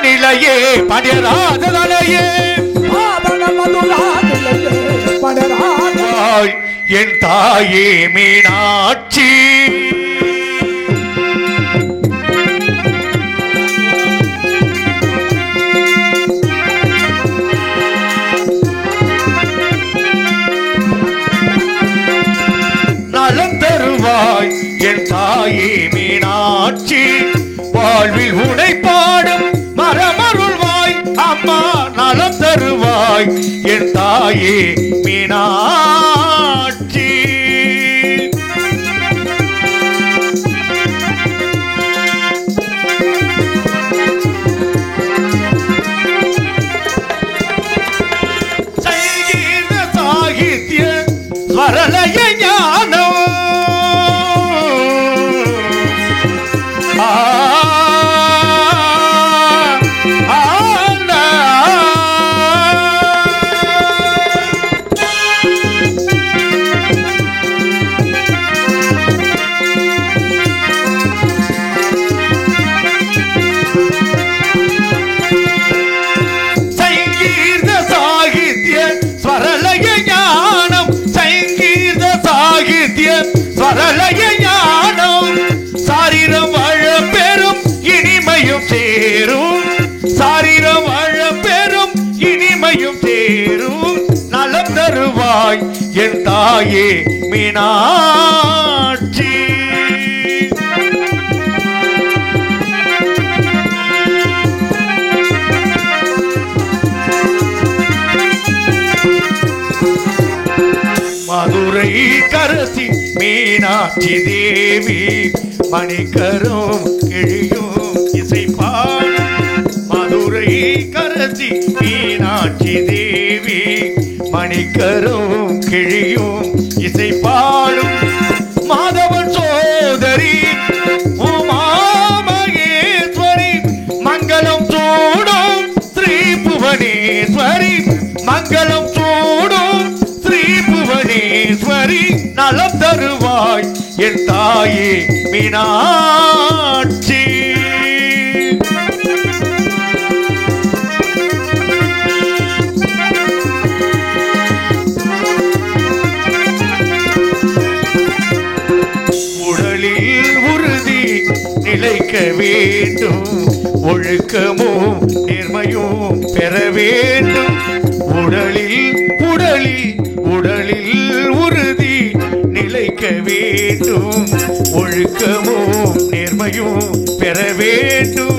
நிலையே படராதலையே என் தாயே மீனாட்சி நலம் தருவாய் என் தாயே மீனாட்சி வாழ்வில் உனை பாடும் மரமருள்வாய் அம்மா நலம் தருவாய் என் தாயே மீனாட்சி சங்கீத சாகித்ய ஸ்வரலய ஞானம் ஸ்வரலய ஞானம் சாரீரம் வாழ பெரும் இனிமையும் சேரும் சாரீரம் வாழ பெரும் இனிமையும் சேரும் நலம் தருவாய் என் தாயே மீனாட்சி மதுரை கரசி மீனாட்சி தேவி மணிக்கரும் கிழியும் இசை பாடும் மதுரை கரசி மீனாட்சி தேவி மணிக்கரும் கிழியும் இசை பாடும் மாதவன் சோதரி உமா மகேஸ்வரி மங்களம் சூடும் ஸ்ரீ புவனேஸ்வரி மங்களம் சூடும் ஸ்ரீ புவனேஸ்வரி நலம் தருவாய் என் தாயே மீனாட்சி உடலில் உறுதி நிலைக்க வேண்டும் ஒழுக்கமும் நேர்மையும் பெற வேண்டும் உடலில் உறுதி நிலைக்க வேண்டும் ஒழுக்கமும் நேர்மையும் பெற வேண்டும்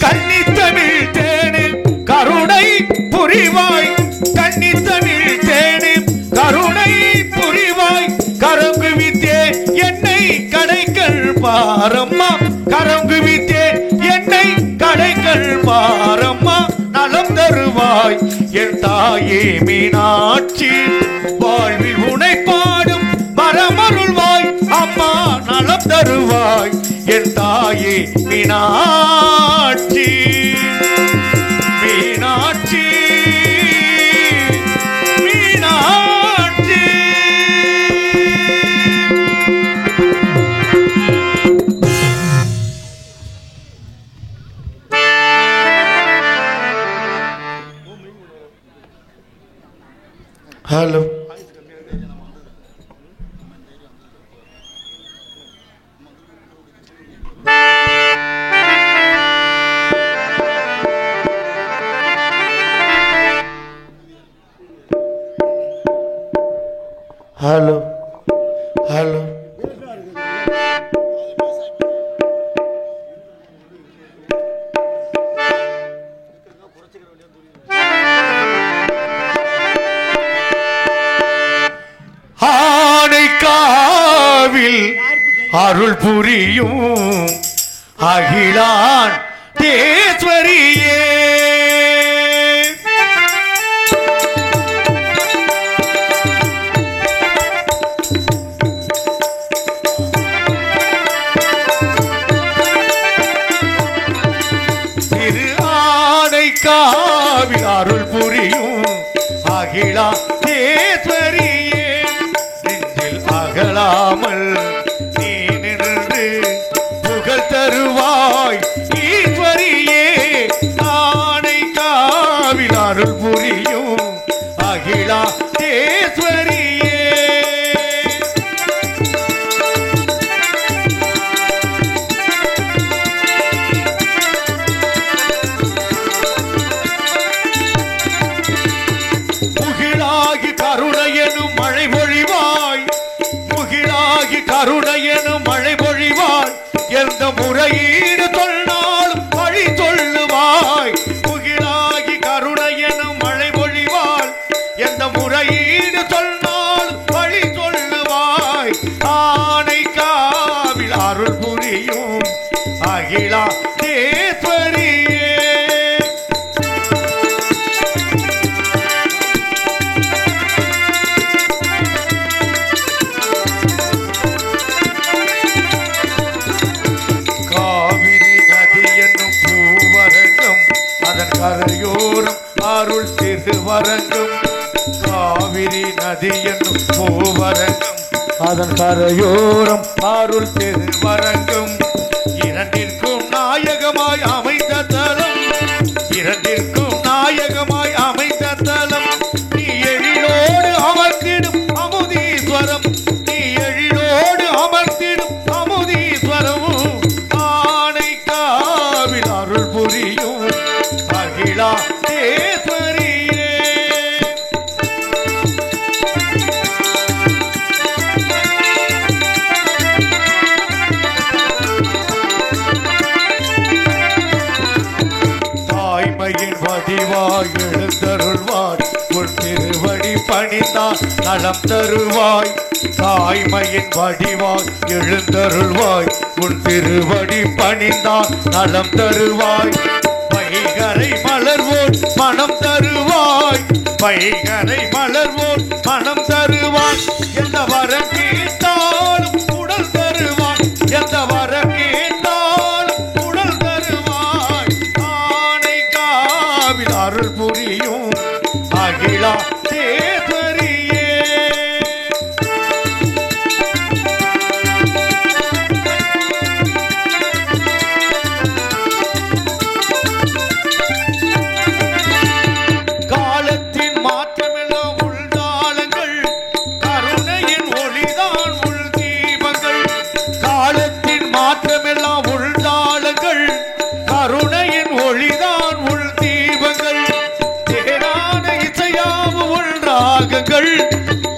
கன்னித்தமிழ் தேடு கருணை புரிவாய் கன்னித்தமிழ் தேடு கருணை புரிவாய் கரங்கு வித்தே என்னை கடைகள் பாரம்மா கரங்கு வித்தே என்னை கடைகள் பாரம்மா நலம் தருவாய் என் தாயே மீனாட்சி வாழ்வில் உனை பாடும் மரமருள்வாய் அம்மா நலம் தருவாய் என் தாயே Meenakshi Meenakshi hello hello hello அருள் புரியும் அகிலான் தேஸ்வரியே திரு ஆனைக்காவில் அருள் புரியும் அகிலா தேஸ்வரியே நெஞ்சில் அகலாமல் நீ நின்று புகழ் தருவாய் ஈஸ்வரியே ஆனைக்காவில் அருள் புரியும் அகிலா தேஸ்வரியே கருணையெனும் மழை பொழிவாய் முகிலாகி கருணையெனும் மழை பொழிவாய் எந்த முறையீடு சொன்னாலும் வழி சொல்லுவாய் முகிலாகி கருணையெனும் மழை பொழிவாய் எந்த முறையீடு சொன்னாலும் வழி சொல்லுவாய் ஆனைக்காவில் அருள் புரியும் அகிலா தேஸ்வரியே கரையோரம் அருள் திருவரங்கம் காவிரி நதி என்னும் பூவரங்கம் அதன் கரையோரம் அருள் திருவரங்கம் இரண்டிற்கும் நாயகமாய் அமைந்த தலம் இரண்டிற்கும் நாயகமாய் அமைந்த தலம் நீ எழிலோடு அமர்ந்திடும் அமுதீஸ்வரம் நீ எழிலோடு அமர்ந்திடும் அமுதீஸ்வரம் ஆனைக்காவில் அருள் புரியும் அகிலா தேஸ்வரியே தாய்மையின் வடிவாய் எழுந்தருள்வாய் உன் திருவடி பணிந்தால் நலம் தருவாய் தாய்மையின் வடிவாய் எழுந்தருள்வாய் உன் திருவடி பணிந்தால் நலம் தருவாய் வைகரை மலர்வோர் மனம் தருவாய் வைகரை மலர்வோர் மனம் தருவாய் எந்த வரம் கேட்டாலும் உடல் தருவாய் எந்த வரம் கேட்டாலும் உடல் தருவாய் ஆனைக்காவில் அருள் புரியும் அகிலா தேஸ்வரியே மாற்றமெல்லாம் உள்தாளங்கள் கருணையின் ஒளிதான் உள் தீபங்கள் தேரான இசையாவு உள் ராகங்கள்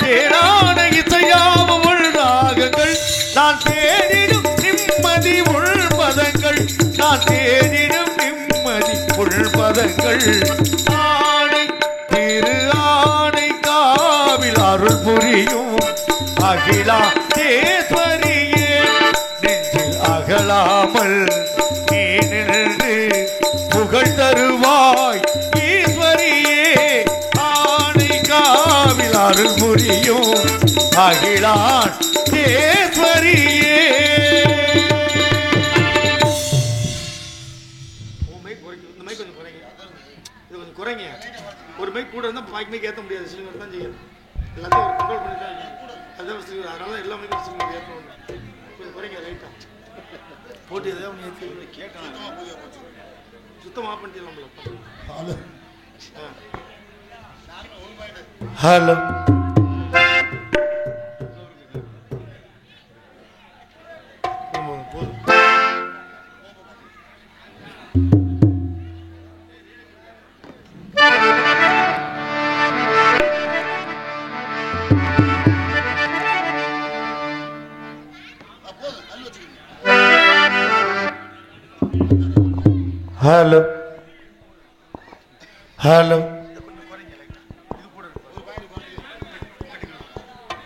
தேரான இசையாவு உள் ராகங்கள் நான் தேடிடும் நிம்மதி உள் பதங்கள் நான் தேடிடும் நிம்மதி உள் பதங்கள் ஆணை திரு ஆணை காவில் அருள் புரியும் அகிலா தேஸ்வரியே நெஞ்சில் அகலாமல் நீ நின்று புகழ் தருவாய் ஈஸ்வரியே ஆனைக்காவில் அருள் புரியும் அகிலான் தேஸ்வரியே குறைங்க ஒரு மைக் கூட இருந்தால் பாக்கி மைக் ஏற்ற முடியாது சிலிண்டர் தான் செய்யணும் எல்லாத்தையும் ஒரு கண்ட்ரோல் பண்ணி தான் அதுதான் அதனால எல்லா மைக்கும் சிலிண்டர் ஏற்றணும் கொஞ்சம் குறைங்க ரைட்டா போட்டு எதாவது ஒன்று ஏற்றி கேட்கலாம் சுத்தமாக பண்ணிடலாம் ஹலோ ஹலோ ஹலோ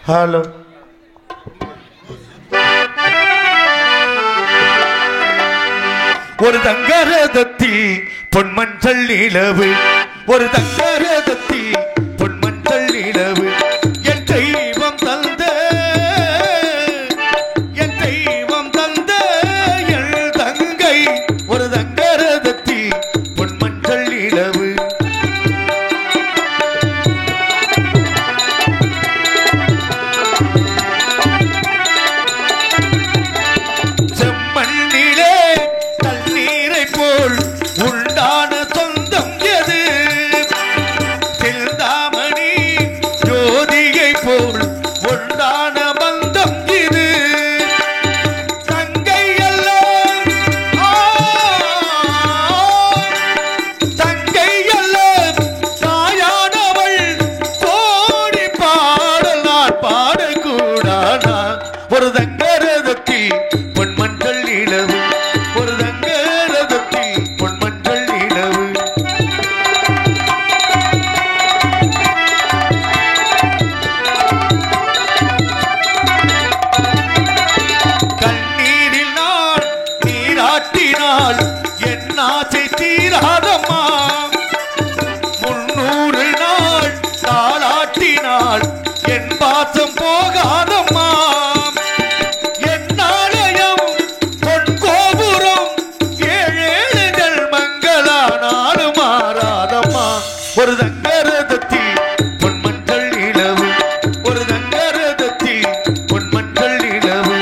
ஹலோ ஒரு தங்கரதத்தில் பொன்மஞ்சள் நிலவு ஒரு தங்கரதத்தில் பொன்மஞ்சள் நிலவு என் தெய்வம் தந்த என் தெய்வம் தந்த என் தங்கை ஒரு தங்கரதத்தில் பொன்மஞ்சள் நிலவு உண்டான சொந்தம் எது செந்தாமணி ஜோதியை போல் உண்டான பந்தம் இது தங்கை அல்ல தங்கை அல்ல தாயானவள் கோடி பாடல் நான் பாடக்கூடாதா ஒரு தங்கரதத்தில் பொன்மஞ்சள் நிலவு ஒரு தங்கரதத்தில் பொன்மஞ்சள் நிலவு கண்ணீரில் நான் நீராட்டினால் என் ஆசை தீராதம்மா 300 நாள் தாளாட்டினால் என் பாசம் போகாதம்மா ஒரு தங்கரதத்தில் பொன்மஞ்சள் நிலவு ஒரு தங்கரதத்தில் பொன்மஞ்சள் நிலவு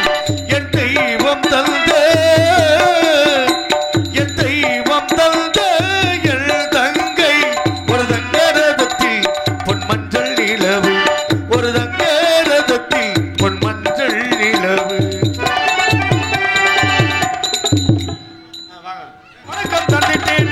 என் தெய்வம் தந்த என் தெய்வம் தந்த என் தங்கை ஒரு தங்கரதத்தில் பொன்மஞ்சள் நிலவு ஒரு தங்கரதத்தில் பொன்மஞ்சள் நிலவு வணக்கம் தந்திட்டேன்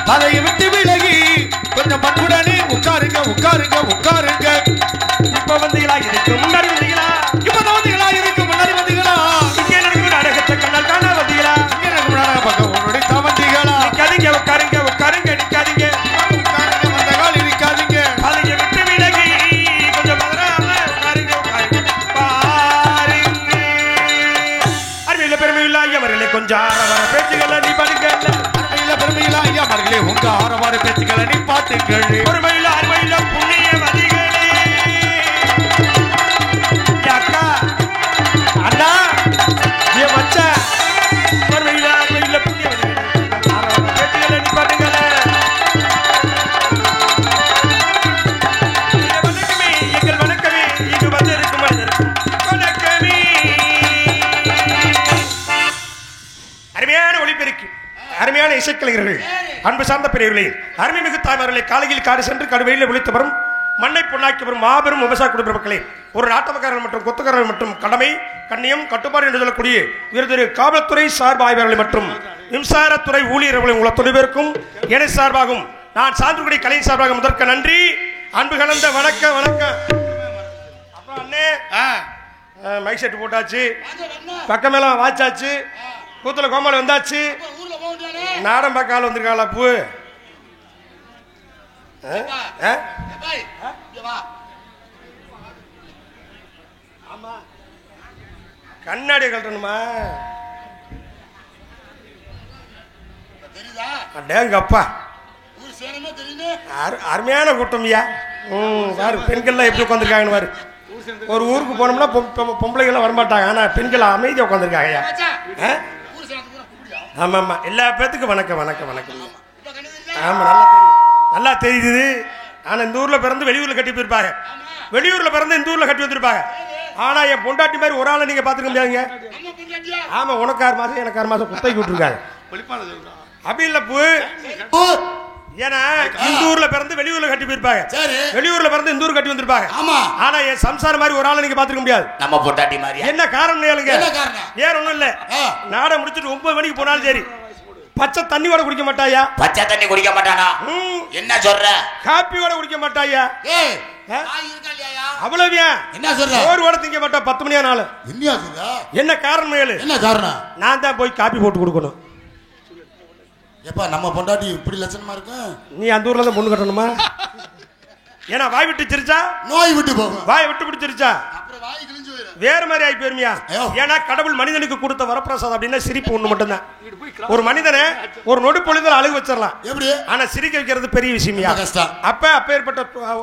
பதையை விட்டு விலகி கொஞ்சம் பண்புடனே உட்காருங்க உட்காருங்க உட்காருங்க இப்ப வந்தீங்களா இதுக்கு முன்னாடி வந்தீங்களா இப்பதான் வந்தீங்களா இதுக்கு முன்னாடி வந்தீங்களா இங்க நடக்கும் நாடகத்தை கண்ணால் காண வந்தீங்களா இங்க நடக்கும் நாடக பக்கம் உன்னுடைய வந்தீங்களா நிக்காதீங்க உட்காருங்க உட்காருங்க நிக்காதீங்க உட்காருங்க வந்த கால் இருக்காதீங்க பதையை விட்டு விலகி கொஞ்சம் பதறாம உட்காருங்க உட்காருங்க பாருங்க அறிவியல பெருமையில்ல ஐயவர்களே கொஞ்சம் ஆரவார பேச்சுகளை நீ பாருங்க பெருமையில ஐயா மர்களே உங்க ஆரவார பேச்சுக்களை நீ பாத்துங்கள் பெருமையில அருமையில புண்ணிய மதிகளே அக்கா அண்ணா என் மச்சா பெருமையில அருமையில புண்ணிய மதிகளே ஆரவார பேச்சுக்களை நீ பாத்துங்களே வணக்கமே எங்கள் வணக்கமே இங்கு வந்து இருக்கும் வணக்கமே அருமையான ஒளிபெருக்கு அருமையான இசைக்கலைஞர்கள் அன்பு சார்ந்த பெரியவர்களே அருமைமிகு தாய்மார்களே காலையில் காடு சென்று கடுவெயிலில் விழித்து வரும் மண்ணை பொன்னாக்கி வரும் மாபெரும் விவசாய குடும்ப மக்களே ஒரு நாட்டமக்காரர்கள் மற்றும் கொத்துக்காரர்கள் மற்றும் கடமை கண்ணியம் கட்டுப்பாடு என்று சொல்லக்கூடிய உயர்திரு காவல்துறை சார்பு ஆய்வாளர்கள் மற்றும் மின்சாரத்துறை ஊழியர்களை உள்ள துணைவேற்கும் இணை சார்பாகும் நான் சான்றுகுடி கலை சார்பாக முதற்க நன்றி அன்பு கலந்த வணக்கம் வணக்கம் அப்புறம் அண்ணே மைக் செட் போட்டாச்சு பக்கமேலாம் வாச்சாச்சு கூத்துல கோமாளி வந்தாச்சு நாடம் பக்கால் வந்திருக்காளா பூ கண்ணாடி கட்டணுமா டேங்கப்பா அருமையான கூட்டம்யா பாரு பெண்கள்லாம் எப்படி உட்காந்துருக்காங்கன்னு பாரு ஒரு ஊருக்கு போனோம்னா பொம்பளைகள்லாம் வரமாட்டாங்க ஆனா பெண்கள் அமைதியாக உட்காந்துருக்காங்கய்யா ஆமா ஆமா எல்லா பேத்துக்கும் வணக்கம் வணக்கம் வணக்கம் ஆமா நல்லா தெரியும் நல்லா தெரியுது ஆனா இந்த ஊர்ல பிறந்து வெளியூர்ல கட்டி போயிருப்பாங்க வெளியூர்ல பிறந்து இந்த ஊர்ல கட்டி வந்திருப்பாங்க ஆனா என் பொண்டாட்டி மாதிரி ஒரு ஆளை நீங்க பாத்துக்க முடியாதுங்க ஆமா உனக்கு 6 மாசம் எனக்கு 6 மாசம் குத்தகைக்கு விட்டுருக்காங்க அப்படி இல்ல பூ ஏன்னா இந்த ஊர்ல பிறந்து வெளியூர்ல கட்டி போயிருப்பாங்க வெளியூர்ல பிறந்து இந்த ஊர் கட்டி வந்திருப்பாங்க ஆனா என் சம்சாரம் மாதிரி ஒரு ஆளை நீங்க பாத்துக்க முடியாது நம்ம பொண்டாட்டி மாதிரி என்ன காரணம் ஏழுங்க வேற ஒண்ணும் இல்ல நாட முடிச்சிட்டு 9 மணிக்கு போனாலும் சரி பச்சை தண்ணி கூட குடிக்க மாட்டாயா பச்சை தண்ணி குடிக்க மாட்டானா என்ன சொல்ற காப்பி கூட குடிக்க மாட்டாயா அவ்வளவுயா? என்ன சொல்ற? ஒரு ஓட திங்க மாட்டோம் 10 மணி ஆனாலும். என்னையா சொல்ற? என்ன காரணம் ஏழு? என்ன காரணம்? நான் தான் போய் காப்பி போட்டு கொடுக்கணும். எப்பா நம்ம பொண்டாட்டி இப்படி லட்சணமா இருக்கு? நீ அந்த ஊர்ல தான் பொண்ணு கட்டணுமா? ஏன்னா வாய் விட்டு சிரிச்சா நோய் விட்டு போகும். வாய் விட்டு பிடிச்சிருச்சா அப்புறம் வாய் கிழிஞ்சு போயிடும். வேற மாதிரி ஆகி போயிருமியா? ஐயோ. ஏன்னா கடவுள் மனிதனுக்கு கொடுத்த வரப்பிரசாதம் அப்படின்னா சிரிப்பு ஒண்ணு மட்டும்தான். ஒரு மனிதனை ஒரு நொடி பொழுதுல அழுக வச்சிடலாம். எப்படி? ஆனா சிரிக்க வைக்கிறது பெரிய விஷயம்யா. ரொம்ப கஷ்டம். அப்பேற்பட்ட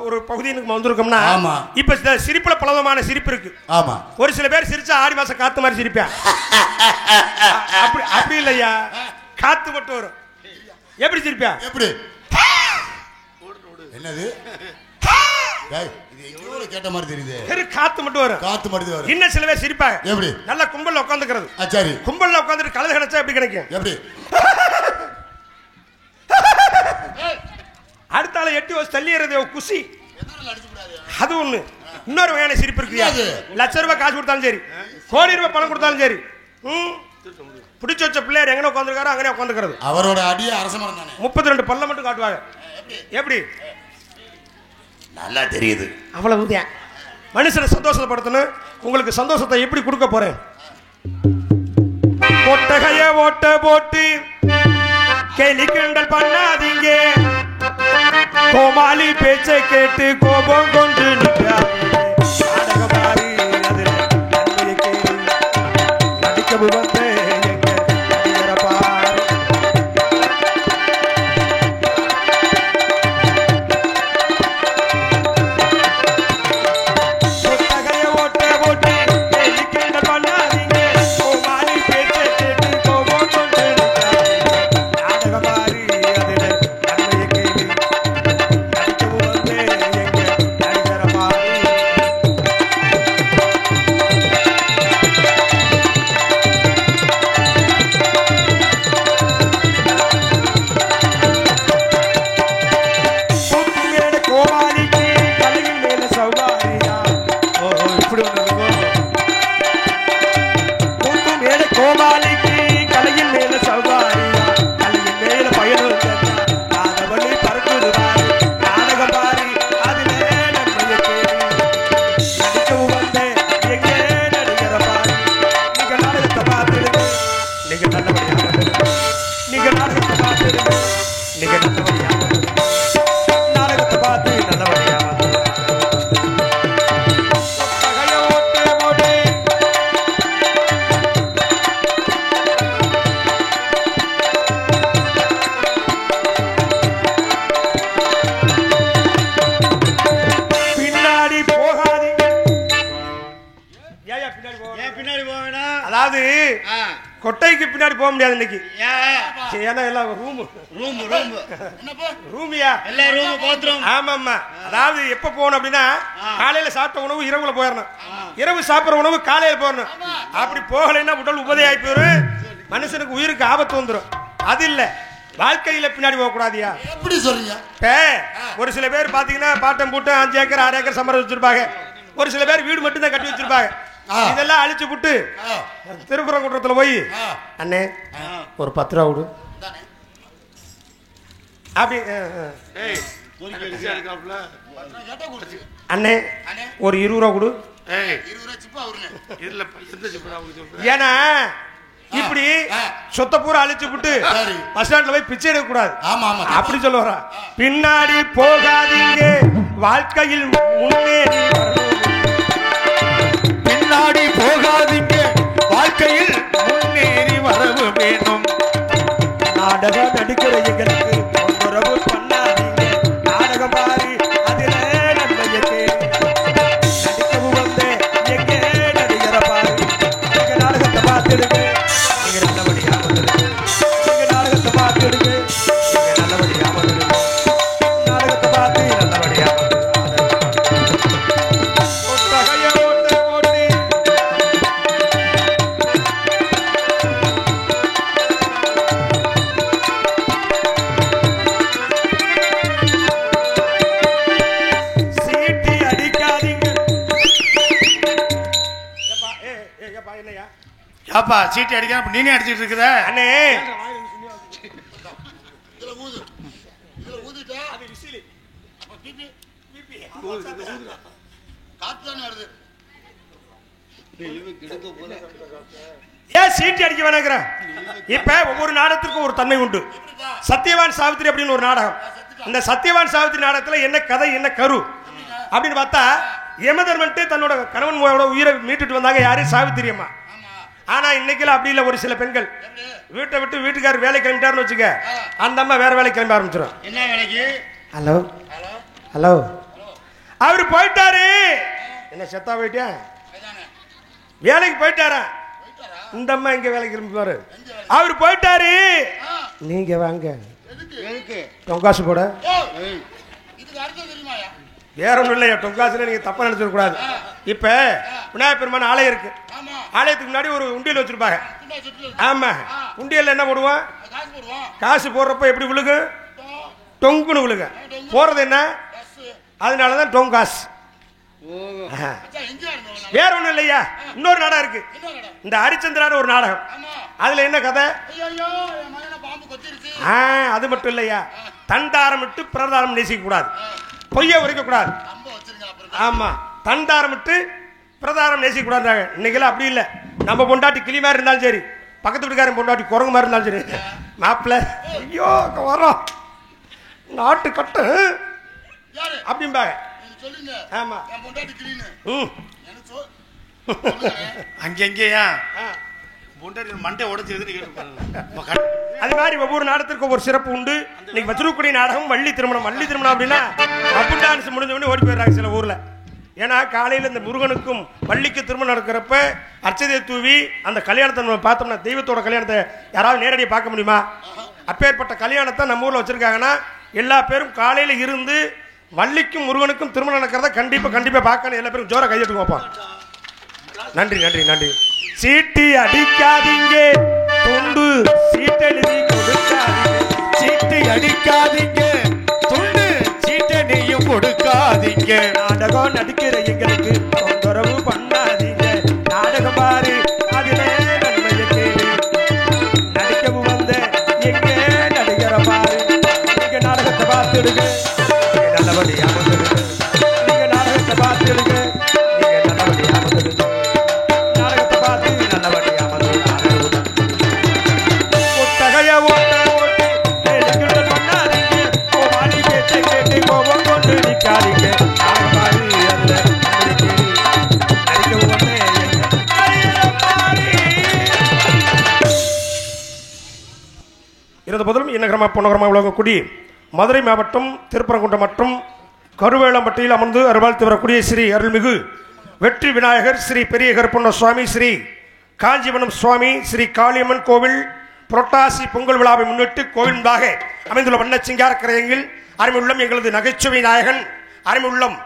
ஒரு பகுதிக்கு வந்திருக்கோம்னா ஆமா. இப்ப இந்த சிரிப்புல பலவிதமான சிரிப்பு இருக்கு. ஆமா. ஒரு சில பேர் சிரிச்சா ஆடி மாசம் காத்து மாதிரி சிரிப்பேன். அப்படி இல்லையா, காத்து மட்டும் வரும். எப்படி சிரிப்பேன்? எப்படி? என்னது? இது எங்கேயோ கேட்ட மாதிரி தெரியுது. காத்து மட்டும் வரும். காத்து மட்டும் வரும். இன்னும் சில பேர் சிரிப்பாங்க. எப்படி? நல்ல கும்பல்ல உட்காந்துக்கிறது. சரி. கும்பல்ல உட்காந்துட்டு கலந்து கிடைச்சா எப்படி கிடைக்கும்? எப்படி? அடுத்தால 8 வருஷம் தள்ளிடுறது குஷி. அது ஒண்ணு. இன்னொரு வகையான சிரிப்பு இருக்குயா. லட்ச ரூபாய் காசு கொடுத்தாலும் சரி, கோடி ரூபாய் பணம் கொடுத்தாலும் சரி, பிடிச்சு வச்ச பிள்ளையார் எங்கே உட்காந்துருக்காரோ அங்கே உட்காந்துக்கிறது. அவரோட அடியே அரசமரம் தானே. 32 பல்ல மட்டும் காட்டுவாங்க. எப்படி? நல்லா தெரியுது. அவ்வளவுதான். மனுஷனை சந்தோஷப்படுத்தணும். உங்களுக்கு சந்தோஷத்தை எப்படி கொடுக்க போறேன்? கொட்டகைய ஓட்ட போட்டு கேலி கிண்டல் பண்ணாதீங்க. கோமாளி பேச்சை கேட்டு கோபம் கொண்டு நாடகமாரி அதில் நன்மையை கேள்வி நடிக்கவும் வந்து கொட்டைக்கு பின்னாடி போக முடியாது இன்னைக்கு. ஏன்னா எல்லாம் ரூமியா ஆமாம்மா. அதாவது எப்ப போகணும் அப்படின்னா காலையில சாப்பிட்ட உணவு இரவுல போயிடணும், இரவு சாப்பிட்ற உணவு காலையில போயிடணும். அப்படி போகலைன்னா உடல் உபதையாகி போயிடும், மனுஷனுக்கு உயிருக்கு ஆபத்து வந்துடும். அது இல்ல, வாழ்க்கையில பின்னாடி போக கூடாதியா. எப்படி சொல்றீங்க? ஒரு சில பேர் பாத்தீங்கன்னா பாட்டம் பூட்டம் 5 ஏக்கர் 6 ஏக்கர் சம்பரம் வச்சிருப்பாங்க. ஒரு சில பேர் வீடு மட்டும் தான் கட்டி வச்சிருப்பாங்க. இதெல்லாம் அழிச்சு புட்டு திருக்குறங்குன்றத்துல போய் அண்ணே ஒரு 10 ரூபா விடு அப்படி, அண்ணே ஒரு 20 ரூபா கொடு. ஏன்னா இப்படி சொத்த பூரா அழிச்சு விட்டு பஸ் ஸ்டாண்ட்ல போய் பிச்சை எடுக்க கூடாது. அப்படி சொல்ல வர. பின்னாடி போகாதீங்க, வாழ்க்கையில் முன்னேறி பின்னாடி போகாதீங்க, வாழ்க்கையில் முன்னேறி வரவு வேணும். நாடகம் நடிக்கிற எங்களுக்கு தொந்தரவு பண்ணாதீங்க, நாடகம் பாரு அதில் நன்மையை நடிக்கவும் வந்து எங்கே நடிக்கிற பாரு. நீங்க நாடகத்தை பார்த்துடுங்க, நீங்க நல்லபடியா வந்துடுங்க. நீங்க நாடகத்தை பார்த்துடுங்க, நீங்க நல்லபடியா வந்துடுங்க. நாடகத்தை பார்த்து நல்லபடியா அப்பா சீட்டு அடிக்க நீனே அடிச்சிட்டு இருக்கிற அண்ணே. ஏன் சீட்டி அடிக்க வேணாங்கிற? இப்ப ஒவ்வொரு நாடகத்திற்கும் ஒரு தன்மை உண்டு. சத்தியவான் சாவித்திரி அப்படின்னு ஒரு நாடகம். இந்த சத்தியவான் சாவித்திரி நாடகத்துல என்ன கதை, என்ன கரு அப்படின்னு பார்த்தா, யமதர்மன்ட்டு தன்னோட கணவன் உயிரை மீட்டுட்டு வந்தாங்க. யாரு? சாவித்திரி அம்மா. ஆனா இன்னைக்கு அப்படி இல்லை. ஒரு சில பெண்கள் வீட்டை விட்டு வீட்டுக்காரர் வேலை கிளம்பிட்டாருன்னு வச்சுக்க, அந்த அம்மா வேற வேலை கிளம்ப ஆரம்பிச்சிடும். என்ன வேலைக்கு? ஹலோ ஹலோ அவரு போயிட்டாரு. என்ன செத்தா போயிட்டியா? வேலைக்கு போயிட்டாரா? இந்த அம்மா எங்க வேலைக்கு கிளம்பிப்பாரு. அவரு போயிட்டாரு, நீங்க வாங்க தொங்காசு போட. வேற ஒன்றும் இல்லையா, தொங்காசுல நீங்க தப்பா நினைச்சிட கூடாது. இப்ப விநாயகர் பெருமான் ஆலயம் இருக்கு. ஆலயத்துக்கு முன்னாடி ஒரு உண்டியல் வச்சிருப்பாங்க. ஆமா, உண்டியல்ல என்ன போடுவோம்? காசு போடுறப்ப எப்படி விழுகு? டொங்குன்னு விழுக. போறது என்ன? அதனாலதான் டொங்காசு. வேற ஒண்ணும் இல்லையா. இன்னொரு நாடகம் இருக்கு, இந்த ஹரிச்சந்திரான ஒரு நாடகம். அதுல என்ன கதை? அது மட்டும் இல்லையா, தண்டாரம் விட்டு பிரதாரம் நேசிக்க கூடாது, பொய்ய உரைக்க கூடாது. ஆமா, தண்டாரம் விட்டு பிரதாரம் நேசிக்க கூடாது. இன்னைக்கு அப்படி இல்லை. நம்ம பொண்டாட்டி கிளி மாதிரி இருந்தாலும் சரி, பக்கத்து வீட்டுக்காரன் பொண்டாட்டி குரங்கு மாதிரி இருந்தாலும் சரி, மாப்பிள்ள ஐயோ வரோம் நாட்டு கட்டு அப்படிம்பாங்க. ஆமா, அங்கெங்கேயா மண்டை உடைச்சு. அது மாதிரி ஒவ்வொரு நாடகத்திற்கும் ஒவ்வொரு சிறப்பு உண்டு. இன்னைக்கு வச்சிருக்கக்கூடிய நாடகம் வள்ளி திருமணம். வள்ளி திருமணம் அப்படின்னா அப்பு டான்ஸ் முடிஞ்ச உடனே ஓடி போயிடுறாங்க சில ஊர்ல. ஏன்னா காலையில் இந்த முருகனுக்கும் வள்ளிக்கு திருமணம் நடக்கிறப்ப அர்ச்சதையை தூவி அந்த கல்யாணத்தை நம்ம பார்த்தோம்னா, தெய்வத்தோட கல்யாணத்தை யாராவது நேரடியாக பார்க்க முடியுமா? அப்பேற்பட்ட கல்யாணத்தை நம்ம ஊரில் வச்சிருக்காங்கன்னா எல்லா பேரும் காலையில் இருந்து வள்ளிக்கும் முருகனுக்கும் திருமணம் நடக்கிறத கண்டிப்பாக பார்க்கணும். எல்லா பேரும் ஜோர கையெழுத்து வைப்போம். நன்றி நன்றி நன்றி. சீட்டி அடிக்காதீங்க, துண்டு சீட்டெழுதி கொடுக்காதீங்க. சீட்டு அடிக்காதீங்க, துண்டு சீட்டெழுதியும் கொடுக்காதீங்க. நாடகம் நடிக்கிற எங்களுக்கு தொந்தரவு பண்ணாதீங்க. நாடகம் பாரு, அதிலே நன்மையை கேளு. நடிக்கவும் வந்த எங்க நடிகர பாரு. நீங்க நாடகத்தை பார்த்துடுங்க, நல்லபடி அமர்ந்துடுங்க. நீங்க நாடகத்தை பார்த்துடுங்க, நீங்க நல்லபடி அமர்ந்துடுங்க. நாடகத்தை பார்த்து நல்லபடி அமர்ந்துடுங்க. ஒட்டகைய ஓட்ட ஓட்டி நெடுக்கிடல் பண்ணாதீங்க. கோமாளி பேச்சை கேட்டு கோபம் கொண்டு நிற்காதீங்க. நாடகம் பாரு, அதுல நடிக்கவும் வந்த எங்க நடிகர பாரு. இருந்த போதிலும் இன்னகரமா பொன்னகரமா உலகக்குடி மதுரை மாவட்டம் திருப்பரங்குன்றம் மற்றும் கருவேலம்பட்டியில் அமர்ந்து அருள்வாழ்த்து வரக்கூடிய ஸ்ரீ அருள்மிகு வெற்றி விநாயகர் ஸ்ரீ பெரிய கருப்பண்ண சுவாமி, ஸ்ரீ காஞ்சிபுரம் சுவாமி, ஸ்ரீ காளியம்மன் கோவில் புரட்டாசி பொங்கல் விழாவை முன்னிட்டு கோவில் முன்பாக அமைந்துள்ள வண்ண சிங்கார கரையங்கில் அருமையுள்ளம் எங்களது நகைச்சுவை நாயகன் அருமையுள்ளம்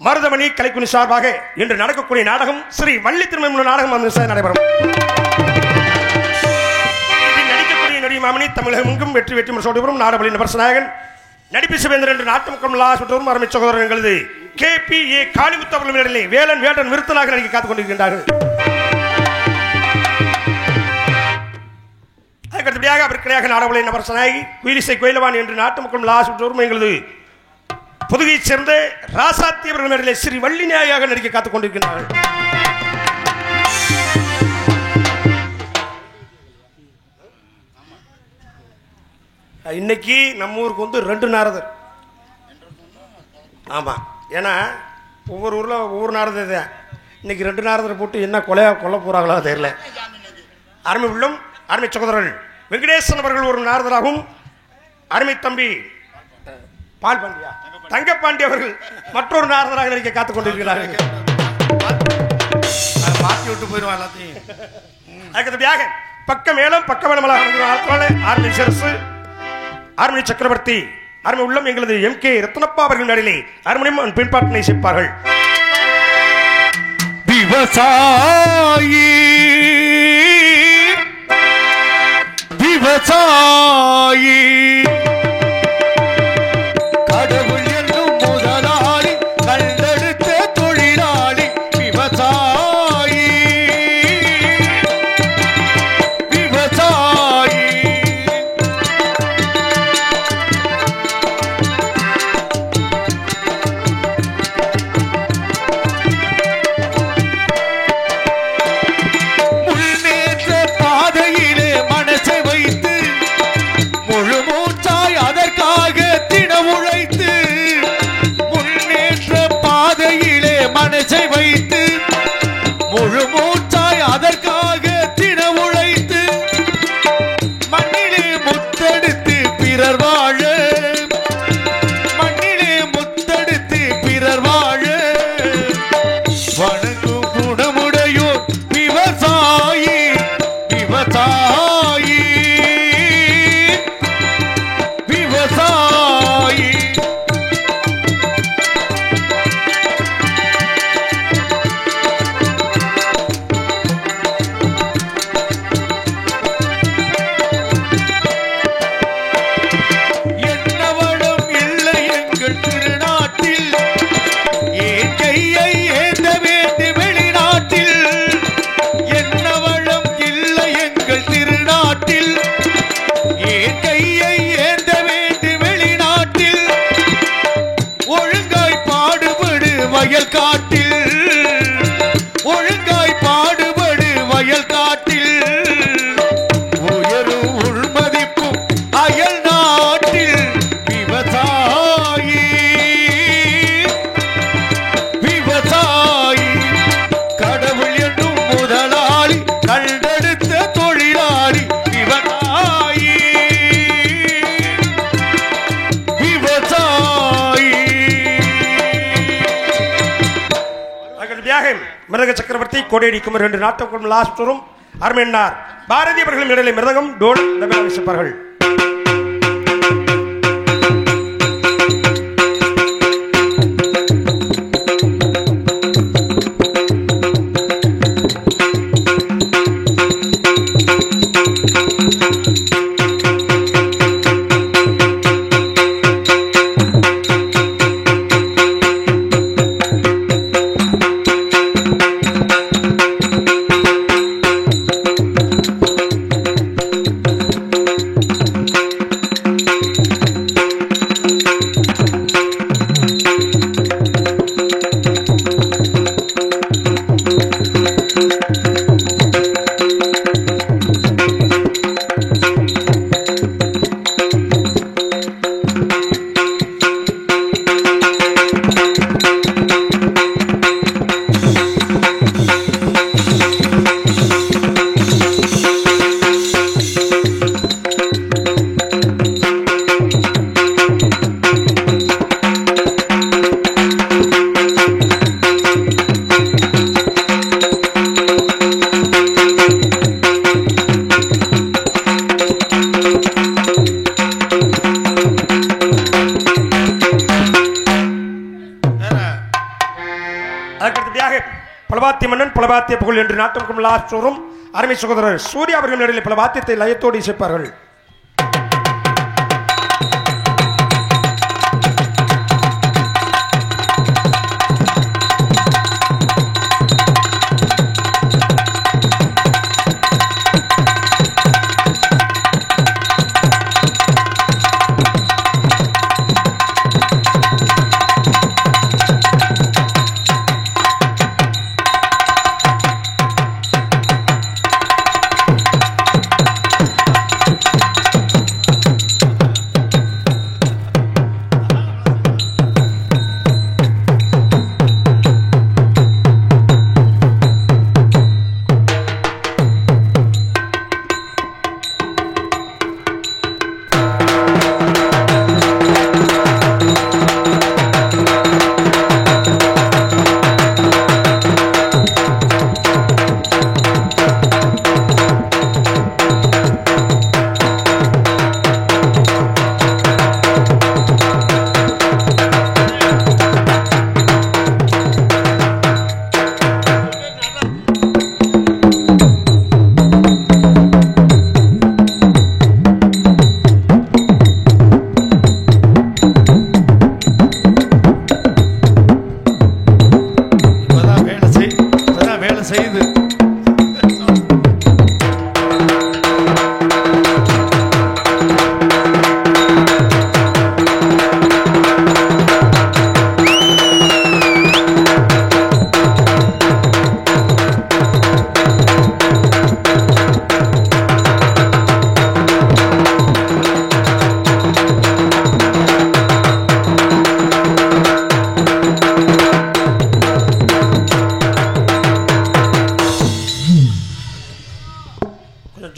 மருதமணி கலைக்குனி சார்பாக இன்று நடக்கக்கூடிய நாடகம் ஸ்ரீ வள்ளி திருமணம் நாடகம் நடைபெறும். மாமணி தமிழகம் எங்கும் வெற்றி வெற்றி முறையோடுவரும் நாடபலி நபர்சநாயகன் நடிப்பு சிவேந்திரன் என்று நாட்டு மக்கள் சுற்றவரும் அருமை சகோதரர் எங்களது KPA காளிமுத்து அவர்களிடையே வேலன் வேடன் விருத்தனாக நடிக்க காத்துக் கொண்டிருக்கின்றார்கள். அதுக்கடுத்தபடியாக அவருக்கிடையாக நாடபலி நபர்சநாயகி குயிலிசை கோயிலவான் என்று நாட்டு மக்கள் சுற்றவரும் எங்களது புதுகையைச் சேர்ந்த ராசாத்தி அவர்களிடையே ஸ்ரீ வள்ளி நாயாக நடிக்க காத்துக் கொண்டிருக்கின்றார்கள். இன்னைக்கு நம்ம ஊருக்கு வந்து 2 நாரதர். ஆமாம், ஏன்னா ஒவ்வொரு ஊரில் ஒவ்வொரு நாரதர் தான். இன்னைக்கு 2 நாரதரை போட்டு என்ன கொல்ல போகிறாங்களோ தெரியல. அருமை உள்ளம் அருமை சகோதரர்கள் வெங்கடேசன் அவர்கள் ஒரு நாரதராகவும், அருமை தம்பி பால் பாண்டியா தங்கப்பாண்டி அவர்கள் மற்றொரு நாரதராக நடிக்க காத்துக் கொண்டிருக்கிறார்கள். மாற்றி விட்டு போயிடுவான் எல்லாத்தையும். அதுக்கு பக்க மேலம் பக்க மேலமாக ஆர்மி சிரசு ஆர்மணி சக்கரவர்த்தி அருமை உள்ளம் எங்களது MK ரத்னப்பா அவர்கள் நடிலே அருமணியம் பின்பாட்டினை செய்ப்பார்கள். விவசாயி விவசாயி கடவுள் என்னும் முதலாளி கண்டெடுத்த தொழிலாளி விவசாயி விவசாயி. தியாகம் மிருதக சக்கரவர்த்தி கோடேடி குமர் 2 நாட்டக்கும் லாஸ்டரும் அருமையன்னார் பாரதி அவர்களும் இடையிலே மிருதகம் டோல் வீசிப்பார்கள். பலவாத்திய மன்னன் பலவாத்திய புகழ் என்று நாட்டக்கும் லாஸ்டரும் அருமை சகோதரர் சூர்யா அவர்கள் இடையிலே பல வாத்தியத்தை லயத்தோடு இசைப்பார்கள்.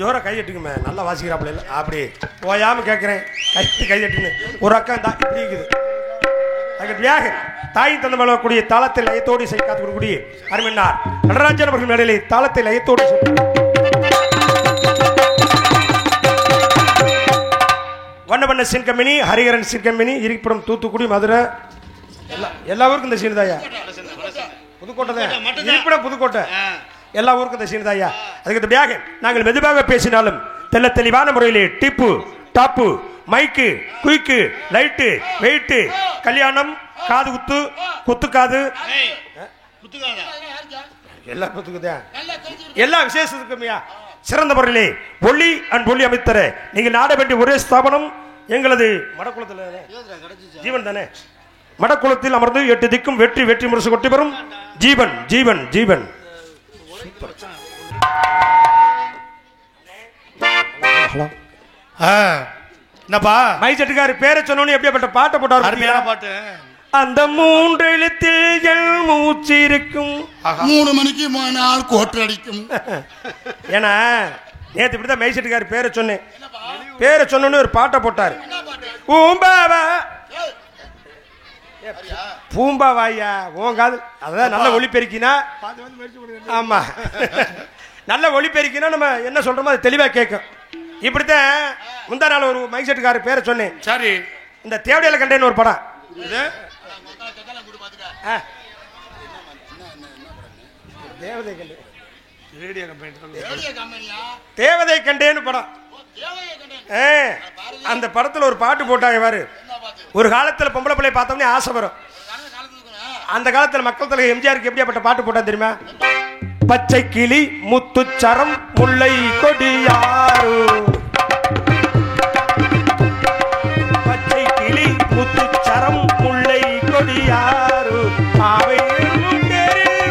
ஜோரை கையட்டுக்குமே நல்லா வாசிக்கிறாப்புல இல்லை அப்படி ஓயாம கேட்குறேன் கையட்டுன்னு ஒரு அக்கா தான் இப்படி இருக்குது. அதுக்கு தியாக தாய் தந்த மேலக்கூடிய தாளத்தை லயத்தோடு இசை காத்து கொடுக்கக்கூடிய அருமையார் நடராஜன் அவர்கள் மேடையிலே தாளத்தை லயத்தோடு வண்ண வண்ண scene company Hariharan scene company இருப்பிடம் தூத்துக்குடி மதுரை எல்லா ஊருக்கும் இந்த சீன் தாயா புதுக்கோட்டை தான் இருப்பிடம் புதுக்கோட்டை எல்லா ஊருக்கும் இந்த சீன் தாயா. அதுக்கு தியாக நாங்கள் மெதுவாக பேசினாலும் தெல்ல தெளிவான முறையிலே டிப்பு டாப்பு மைக்கு குயிக்கு லைட்டு வெயிட்டு கல்யாணம் காது குத்து குத்துக்காது எல்லா குத்துக்குதா எல்லா விசேஷத்துக்குமையா சிறந்த முறையிலே ஒளி அண்ட் ஒளி அமைத்தர நீங்கள் நாட வேண்டிய ஒரே ஸ்தாபனம் எங்களது மடக்குளத்தில் ஜீவன் தானே. மடக்குளத்தில் அமர்ந்து 8 திக்கும் வெற்றி வெற்றி முரசு கொட்டி வரும் ஜீவன் ஜீவன் ஜீவன். என்னப்பா மைச்சட்டுக்காரு பேரை சொன்னோன்னு எப்படியாப்பட்ட பாட்டை போட்டார். அருமையான பாட்டு. அந்த 3 எழுத்தில் என் மூச்சு இருக்கும் 3 மணிக்கு நாள் கோட்டு அடிக்கும். ஏன்னா நேற்று இப்படிதான் மைச்சட்டுக்காரு பேரை சொன்னேன். பேரை சொன்னோன்னு ஒரு பாட்டை போட்டார். ஊம்பாவா பூம்பா வாயா உன் காது அதான் நல்ல ஒளிபெருக்கினா. ஆமா நல்ல ஒளிபெருக்கினா நம்ம என்ன சொல்றோமோ அது தெளிவா கேட்கும். இப்படித்தான் முந்தா நாள் ஒரு மைக் செட்டுக்கார பேரை சொன்னேன். சரி, இந்த தேவடையில கண்டேன்னு ஒரு படம். தேவதை கண்டே ரேடியோ கம்பெனி தேவதை கண்டேன்னு படம். அந்த படத்துல ஒரு பாட்டு போட்டாங்க பாரு. ஒரு காலத்துல பொம்பளை பிள்ளை பார்த்தோம்னே ஆசை வரும். அந்த காலத்துல மக்கள் தலைவர் எம்ஜிஆருக்கு எப்படியாப்பட்ட பாட்டு போட்டா தெரியுமா? பச்சை கிளி முத்துச்சரம் முல்லை கொடியாரு, பச்சை கிளி முத்துச்சரம் முல்லை கொடியாரு, அவை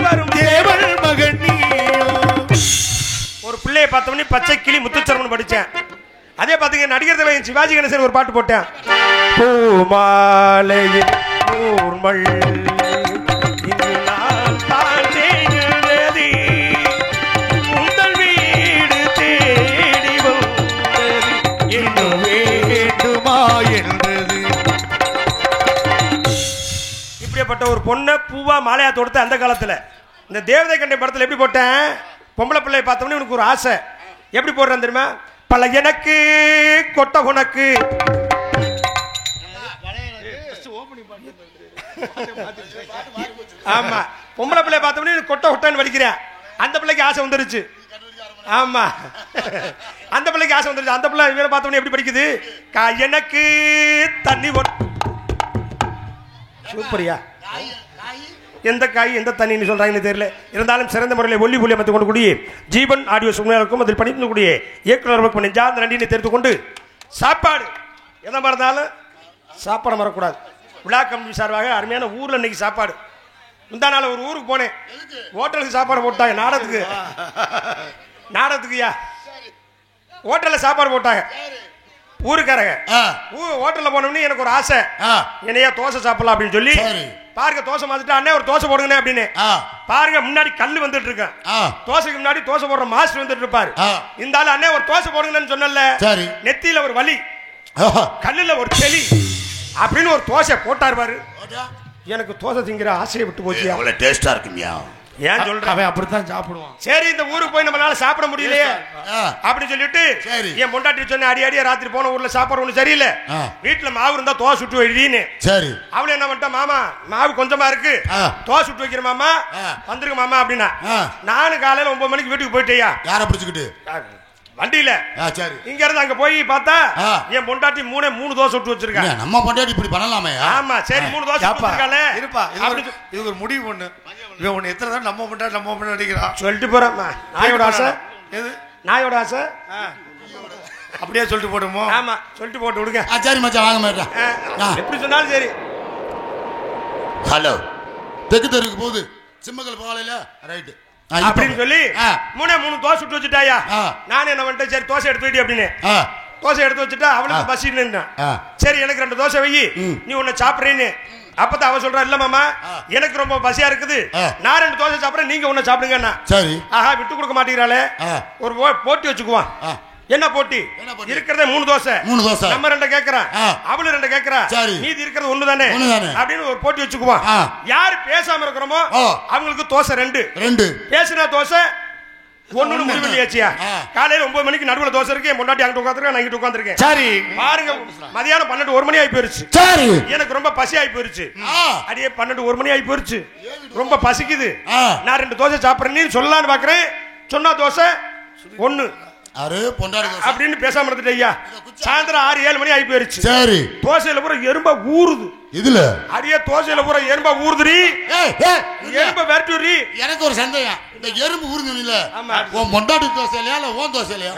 வரும் தேவள் மகன். ஒரு பிள்ளையை பார்த்தோம்னே பச்சை கிளி முத்துச்சரம்னு படிச்சேன். அதே பாத்தீங்க நடிகர் தலைவர் சிவாஜி கணேசன் ஒரு பாட்டு போட்டேன். பூமாலையில் ஊர்மல் இங்கு நான் தான் தேடுவதே, உங்கள் வீடு தேடி வந்தது இன்னும் வேண்டுமா என்றது. இப்படிப்பட்ட ஒரு பொண்ணை பூவா மாலையா தொடுத்த அந்த காலத்துல இந்த தேவதை கண்டை படத்துல எப்படி போட்டேன்? பொம்பளை பிள்ளையை பார்த்தோம்னே உனக்கு ஒரு ஆசை. எப்படி போடுறேன் தெரியுமா? பல எனக்கு கொட்ட உனக்கு. ஆமா பொம்பளை பிள்ளை பார்த்தோம்னே கொட்ட கொட்டன்னு வலிக்கிறேன். அந்த பிள்ளைக்கு ஆசை வந்துருச்சு. ஆமா அந்த பிள்ளைக்கு ஆசை வந்துருச்சு. அந்த பிள்ளை இவரை பார்த்தோம்னே எப்படி படிக்குது? எனக்கு தண்ணி சூப்பரியா. எந்த காய் எந்த தண்ணின்னு சொல்றாங்கன்னு தெரியல. இருந்தாலும் சிறந்த முறையில் ஒல்லி புள்ளி அமைத்துக் கொண்டு கூடிய ஜீவன் ஆடியோ சுமையாருக்கும் அதில் பணிந்து கூடிய இயக்குநர்களுக்கும் நெஞ்சார்ந்த நன்றியை தெரிந்து கொண்டு சாப்பாடு எதை மறந்தாலும் சாப்பாடு மறக்கூடாது. விழா கமிட்டி சார்பாக அருமையான ஊர்ல இன்னைக்கு சாப்பாடு. முந்தா நாள் ஒரு ஊருக்கு போனேன். ஹோட்டலுக்கு சாப்பாடு போட்டாங்க. நாடகத்துக்குயா ஹோட்டல்ல சாப்பாடு போட்டாங்க ஊருக்காரங்க. ஹோட்டல்ல போனோம்னு எனக்கு ஒரு ஆசை, என்னையா தோசை சாப்பிடலாம் அப்படின்னு சொல்லி பாருங்க தோசை மாத்திட்டு அண்ணே ஒரு தோசை போடுங்க அப்படின்னு. பாருங்க முன்னாடி கல்லு வந்துட்டு இருக்கேன். தோசைக்கு முன்னாடி தோசை போடுற மாஸ்டர் வந்துட்டு இருப்பாரு. இந்த ஆளு அண்ணே ஒரு தோசை போடுங்கன்னு சொன்னல, நெத்தியில ஒரு வலி கல்லுல ஒரு செலி அப்படின்னு ஒரு தோசை போட்டாரு பாரு. எனக்கு தோசை திங்கிற ஆசையை விட்டு போச்சு. அவ்வளவு டேஸ்டா இருக்குமியா? ஏன் சொல்ற? அவன் அப்படித்தான் சாப்பிடுவான். சரி இந்த ஊருக்கு போய் நம்மளால சாப்பிட முடியலையே அப்படின்னு சொல்லிட்டு என் பொண்டாட்டி சொன்ன அடி அடியா ராத்திரி போன ஊர்ல சாப்பாடு ஒண்ணு சரியில்லை, வீட்டுல மாவு இருந்தா தோசை சுட்டு வைடின்னு. சரி அவளு என்ன பண்ணிட்டா, மாமா மாவு கொஞ்சமா இருக்கு தோசை சுட்டு வைக்கிற மாமா வந்துருங்க மாமா அப்படின்னா. நானும் காலையில 9 மணிக்கு வீட்டுக்கு போயிட்டேயா. யார பிடிச்சுக்கிட்டு? வண்டியில. இங்க இருந்து அங்க போய் பார்த்தா என் பொண்டாட்டி 3 தோசை சுட்டு வச்சிருக்காங்க. நம்ம பொண்டாட்டி இப்படி பண்ணலாமே? ஆமா சரி 3 தோசை சுட்டுருக்காளே. இருப்பா இது ஒரு முடிவு பண்ணு. இவன் உன்னை எத்தனை தான் நம்ம பொண்டாட்டி அடிக்கிறான் சொல்லிட்டு போறேன். நாயோட ஆசை எது? நாயோட ஆசை அப்படியே சொல்லிட்டு போடுமோ? ஆமா சொல்லிட்டு போட்டு விடுங்க. சரி மச்சான் வாங்க மாட்டா எப்படி சொன்னாலும் சரி. ஹலோ தெற்கு தெருக்கு போகுது சிம்மக்கல் போகல ரைட்டு அப்படின்னு சொல்லி 3 தோசை சுட்டு வச்சுட்டாயா. நான் என்ன பண்ணிட்டேன், சரி தோசை எடுத்து வைடி அப்படின்னு. தோசை எடுத்து வச்சுட்டா அவளுக்கு பசி நின்னா. சரி எனக்கு 2 தோசை வை, நீ உன்னை சாப்பிடுறேன்னு. அப்பதான் அவன் சொல்றா, இல்ல மாமா எனக்கு ரொம்ப பசியா இருக்குது, நான் 2 தோசை சாப்பிடுறேன், நீங்க ஒண்ணு சாப்பிடுங்க. சரி ஆஹா விட்டு கொடுக்க மாட்டேங்கிறாளே. ஒரு போட்டி வச்சுக்குவான். என்ன போட்டி? இருக்கிறதே 3 தோசை, நம்ம 2 கேட்கறான், அவளு 2 கேட்கறா, மீதி இருக்கிறது 1 தானே அப்படின்னு ஒரு போட்டி வச்சுக்குவான். யாரு பேசாம இருக்கிறோமோ அவங்களுக்கு தோசை 2, பேசினா தோசை 1 முடிவு இல்லையாச்சியா. காலையில 9 மணிக்கு நடுவுல தோசை இருக்கு, என் பொண்டாட்டி அங்கிட்டு உட்காந்துருக்கேன், நான் இங்கிட்டு உட்காந்துருக்கேன். சரி பாருங்க மதியானம் 12 1 மணி ஆகி போயிருச்சு. சரி எனக்கு ரொம்ப பசி ஆகி போயிருச்சு. அடியே 12 1 மணி ஆகி போயிருச்சு, ரொம்ப பசிக்குது, நான் 2 தோசை சாப்பிடுறேன்னு சொல்லலான்னு பாக்குறேன். சொன்னா தோசை 1 அப்படின்னு பேசாம இருந்துட்டு ஐயா. சாயந்தரம் 6 7 மணி ஆகி போயிருச்சு. சரி தோசையில பூரா எறும்பா ஊறுது. இதுல அடியே தோசையில பூரா எறும்பா ஊறுதுரி, எறும்ப விரட்டுரி. எனக்கு ஒரு சந்தேகம், இந்த எறும்பு ஊறுது இல்ல உன் பொண்டாட்டி தோசையிலையா இல்ல உன் தோசையிலையா?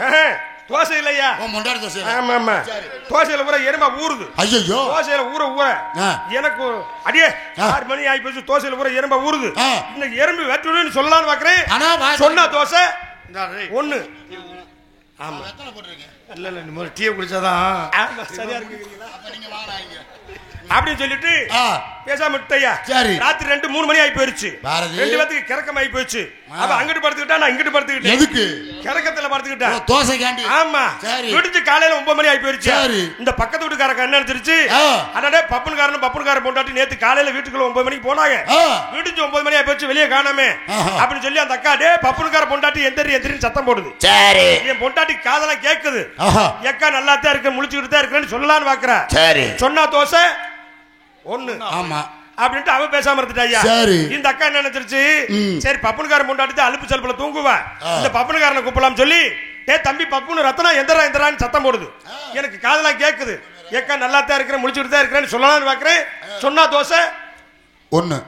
தோசை இல்லையா உன் பொண்டாட்டி தோசை? ஆமா ஆமா தோசையில பூரா எறும்பா ஊறுது. ஐயோ தோசையில ஊற எனக்கு அடியே 6 மணி ஆகி போச்சு, தோசையில பூரா எறும்பா ஊறுது, இந்த எறும்பு விரட்டுரின்னு சொல்லலான்னு பாக்குறேன். சொன்னா தோசை 1. ஆமா இல்ல இல்ல நீ டீ குடிச்சாதான் சரியா இருக்கு. அப்படின்னு சொல்லிட்டு ஆ, பேசாம விட்டையா. சரி. ராத்திரி 2-3 மணி ஆகி போயிருச்சு. பாரதி. 2 பேத்துக்கு கிறக்கம் ஆகி போச்சு. அவ அங்கிட்டு படுத்துக்கிட்டா, நான் இங்கிட்டு படுத்துக்கிட்டேன். எதுக்கு கிறக்கத்துல படுத்துக்கிட்டா. தோசை கேண்டி? ஆமா. சரி. விடிச்சு காலையில 9 மணி ஆகி போயிருச்சு. சரி. இந்த பக்கத்து வீட்டுக்காரங்க என்ன நினைச்சிருச்சு, ஆ. அடடே பப்புன்காரன் பொண்டாட்டி நேத்து காலையில வீட்டுக்குள்ள 9 மணிக்கு போனாங்க. ஆ. விடிச்சு 9 மணி ஆகி போச்சு, வெளியே காணாமே ஆஹா. அப்படின்னு சொல்லி அந்த அக்கா டே பப்புன்கார பொண்டாட்டி எந்திரின்னு சத்தம் போடுது. சரி. என் பொண்டாட்டி காதெல்லாம் கேக்குது. ஆஹா. எக்கா நல்லா தான் இருக்க, முழிச்சுக்கிட்டு தான் இருக்கிறேன்னு சொல்லலான்னு பாக்குறா. சரி. சொன்னா தோசை 1 ஆமா. அப்படின்ட்டு அவ பேசாம இருந்துட்டாயா. சரி. இந்த அக்கா என்ன நினைச்சிருச்சு, சரி பப்புனுக்காரன் பொண்டாட்டி அலுப்பு செல்புல தூங்குவா, இந்த பப்புனுக்காரனை கூப்பிடலாம் சொல்லி ஏ தம்பி பப்புனு ரத்தனா எந்திரான்னு சத்தம் போடுது. எனக்கு காதெல்லாம் கேக்குது. ஏக்கா நல்லா தான் இருக்கிறேன், முழிச்சுட்டு தான் இருக்கிறேன்னு சொல்லலாம்னு பாக்குறேன். சொன்னா தோசை 1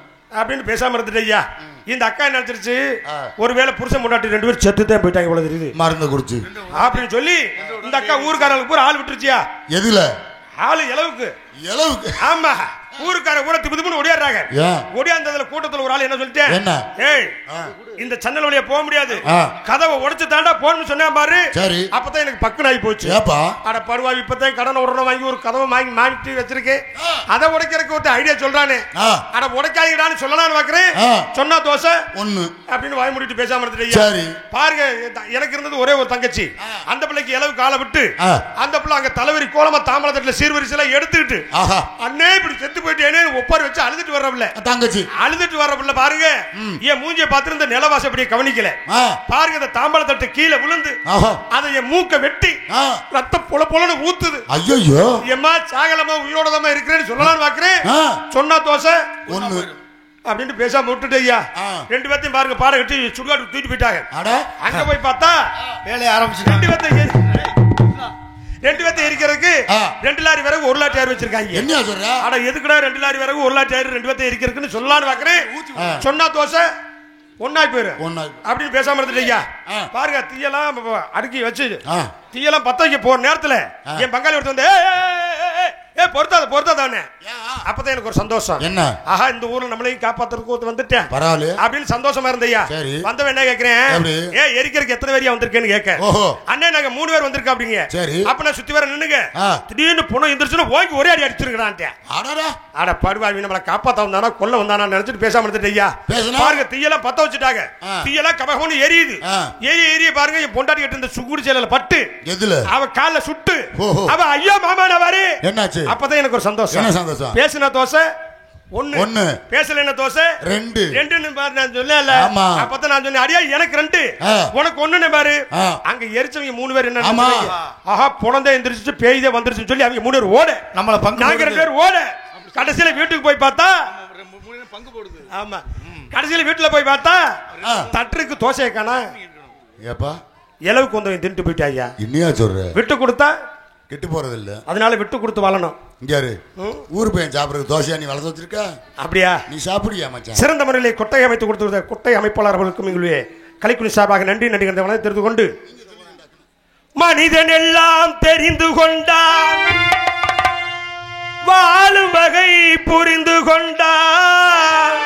அப்படின்னு பேசாம இருந்துட்டா. இந்த அக்கா என்ன நினைச்சிருச்சு, ஒருவேளை புருஷன் பொண்டாட்டி 2 பேரும் செத்து தான் போயிட்டாங்க போல தெரியுது மருந்து குடிச்சு அப்படின்னு சொல்லி இந்த அக்கா ஊருக்காரங்களுக்கு பூரா ஆள் விட்டுருச்சியா. எதுல? ஆளு இளவுக்கு. ஆமா. ஊருக்கார கூட திபுதிபுன்னு ஓடியாடுறாங்க. ஓடியாந்ததுல கூட்டத்துல ஒரு ஆள் என்ன சொல்லிட்டேன், என்ன? ஏய் இந்த சன்னல் வழியா போக முடியாது, ஆ. கதவை உடைச்சு தாண்டா போன்னு சொன்னா பாரு. சரி. அப்பதான் எனக்கு பக்குன்னு ஆகி போச்சு. ஏப்பா? அட படுவா, இப்பதான் கடன் உடனே வாங்கி ஒரு கதவை மாட்டி வச்சிருக்கேன், அதை உடைக்கிறதுக்கு ஒரு ஐடியா சொல்றானே. அட உடைக்காதீங்கடான்னு சொல்லலாம்னு பாக்குறேன். சொன்னா தோசை 1 அப்படின்னு வாய் மூடிட்டு பேசாம இருந்துட்டு சரி. பாருங்க. எனக்கு இருந்தது ஒரே ஒரு தங்கச்சி. அந்த பிள்ளைக்கு இளவு காலை விட்டு அந்த பிள்ளை அங்க தலைவரி கோலமா தாமரை தட்டுல சீர்வரிசை எல்லாம் எடுத்துக்கிட்டு அண்ணே இப்படி செத்து போயிட்டேன்னு ஒப்பாரி வச்சு அழுதுட்டு வர்றவில்ல தங்கச்சி. அழுதுட்டு வர்றவில்ல பாருங்க. என் மூஞ்சியை பார்த்து இந்த நிலவாசம் அப்படியே கவனிக்கல பாருங்க. இந்த தாம்பழ தட்டு கீழே விழுந்து அதை என் மூக்க வெட்டி ரத்தம் பொல பொலன்னு ஊத்துது. ஐயோ எம்மா சாகலமா உயிரோடதமா இருக்கிறேன்னு சொல்லலாம்னு பாக்குறேன். சொன்னா தோசை 1 அப்படின்னு பேசாம விட்டுட்டு ஐயா 2 பேத்தையும் பாருங்க பாட கட்டி சுடுகாட்டு தூக்கிட்டு போயிட்டாங்க. அங்க போய் பார்த்தா வேலையை ஆரம்பிச்சு 2 பேத்தை எரிக்கிறதுக்கு 2 லாரி விறகு 1 லாரி டயர் வச்சிருக்காங்க. என்ன சொல்ற? அட எதுக்குடா 2 லாரி விறகு 1 லாரி டயர் 2 பேத்தை எரிக்கிறதுக்குன்னு சொல்லலாம்னு பாக்குறேன். சொன்னா தோசை 1 போயிரு அப்படின்னு பேசாம இருந்துட்டு ஐயா பாருங்க. தீயெல்லாம் அடுக்கி வச்சு தீயெல்லாம் பத்த வைக்க போற நேரத்துல என் பங்காளி ஒருத்தர் வந்து பொறுத்தாதானே. அப்பதான் எனக்கு ஒரு சந்தோஷம். என்ன? ஆஹா இந்த ஊர்ல நம்மளையும் காப்பாத்துறதுக்கு வந்துட்டேன் பரவாயில்ல அப்படின்னு சந்தோஷமா இருந்தையா. வந்தவன் என்ன கேக்குறேன், எரிக்கிறதுக்கு எத்தனை பேரியா வந்திருக்கேன்னு கேட்க. அண்ணே நாங்க 3 பேர் வந்திருக்கோம் அப்படிங்க. அப்ப நான் சுத்தி வர நின்னுங்க திடீர்னு பொண்ணு எந்திரிச்சுன்னு ஓங்கி ஒரே அடி அடிச்சிருக்கான். அட படுவாவி நம்மளை காப்பாத்த வந்தானா கொல்ல வந்தானா நினைச்சிட்டு பேசாம இருந்துட்டு ஐயா பாருங்க. தீயெல்லாம் பத்த வச்சுட்டாங்க. தீயெல்லாம் கபகம்னு எரியுது. எரிய பாருங்க என் பொண்டாட்டி கிட்ட இந்த சுகுடி சேலையில பட்டு அவ கால சுட்டு அவ ஐயோ மாமா நான் வாரு. என்னாச்சு? அப்பதான் எனக்கு ஒரு சந்தோஷம். என்ன சந்தோஷம்? பேசின தோசை 1 பேசல தோசை 2 நான் சொல்லல. அப்பதான் நான் சொன்னேன் அடியா எனக்கு 2 உனக்கு 1 பாரு. அங்க எரிச்சவங்க 3 பேர் என்ன ஆஹா புலந்தை எந்திரிச்சு பேய்தே வந்துருச்சுன்னு சொல்லி அவங்க 3 பேர் ஓட நம்மள நாங்க 2 பேர் ஓட. கடைசியில வீட்டுக்கு போய் பார்த்தா பங்கு போடுது. ஆமா கடைசியில வீட்டுல போய் பார்த்தா தட்டுக்கு தோசையை காணா. ஏப்பா இளவுக்கு வந்தவன் தின்ட்டு போயிட்டாயா. இன்னையா சொல்ற? விட்டு கொடுத்தா கெட்டு போறது இல்ல, அதனால விட்டு கொடுத்து வாழணும். இங்க ஊரு பையன் சாப்பிடுறது தோசையா நீ வளர்த்து வச்சிருக்க? அப்படியா? நீ சாப்பிடுறியா மச்சான்? சிறந்த முறையிலே கொட்டை அமைத்து கொடுத்து கொட்டை அமைப்பாளர் அவர்களுக்கும் எங்களுடைய கலைக்குழு சார்பாக நன்றி தெரிந்து கொண்டு மனிதன் எல்லாம் தெரிந்து கொண்டான், வாழும் வகை புரிந்து கொண்டான்,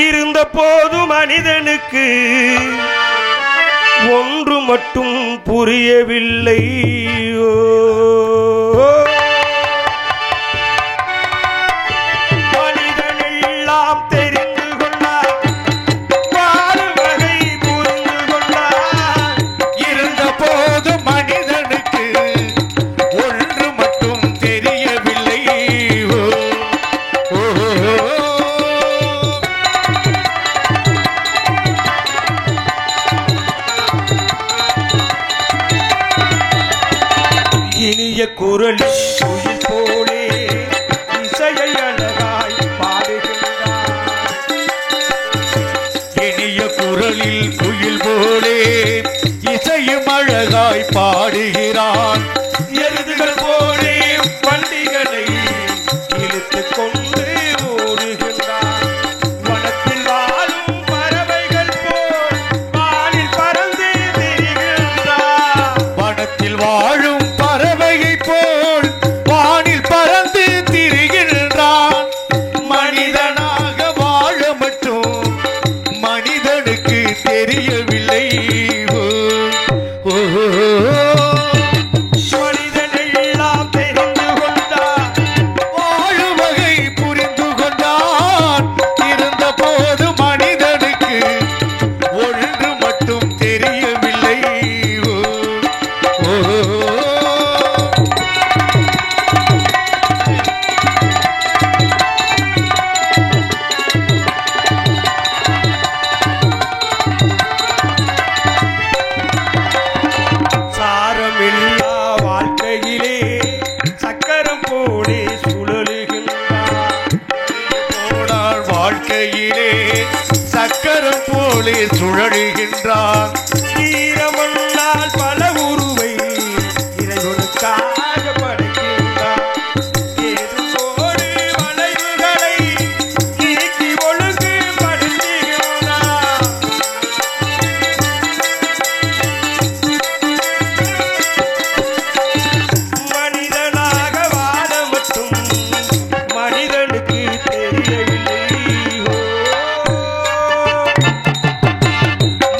இருந்த போது மனிதனுக்கு ஒன்று மட்டும் புரியவில்லை. மனிதன் எல்லாம் தெரிந்து கொண்டான், வாழும் வகை புரிந்து கொண்டான், இருந்த போது மனிதனுக்கு ஒன்று மட்டும் தெரியவில்லை. இனிய குரல் குயில் போலே இசையை அழகாய் பாடுகின்றான், இனிய குரலில் குயில் போலே இசையும் அழகாய் பாடுகிறான், எருதுகள் போலே வண்டிகளை இழுத்துக் கொண்டு ஓடுகின்றான், வனத்தில் வாழும் பறவைகள் போல் வானில் பறந்து திரிகின்றான், வனத்தில் வாழும் பறவையை போல் வானில் பறந்து திரிகின்றான், மனிதனாக வாழ மட்டும் மனிதனுக்கு தெரியவில்லை. மனிதன் எல்லாம் தெரிந்து கொண்டான், போலே சுழலுகின்றான். ஈரமண்ணால் பல உருவை இறைவனுக்காக படைக்கின்றான். ஏதுவோடு வளைவுகளை நீக்கி ஒழுங்கு படுத்துகிறான். மனிதனாக வாழ மட்டும் மனிதனுக்கு தெரியவில்லை.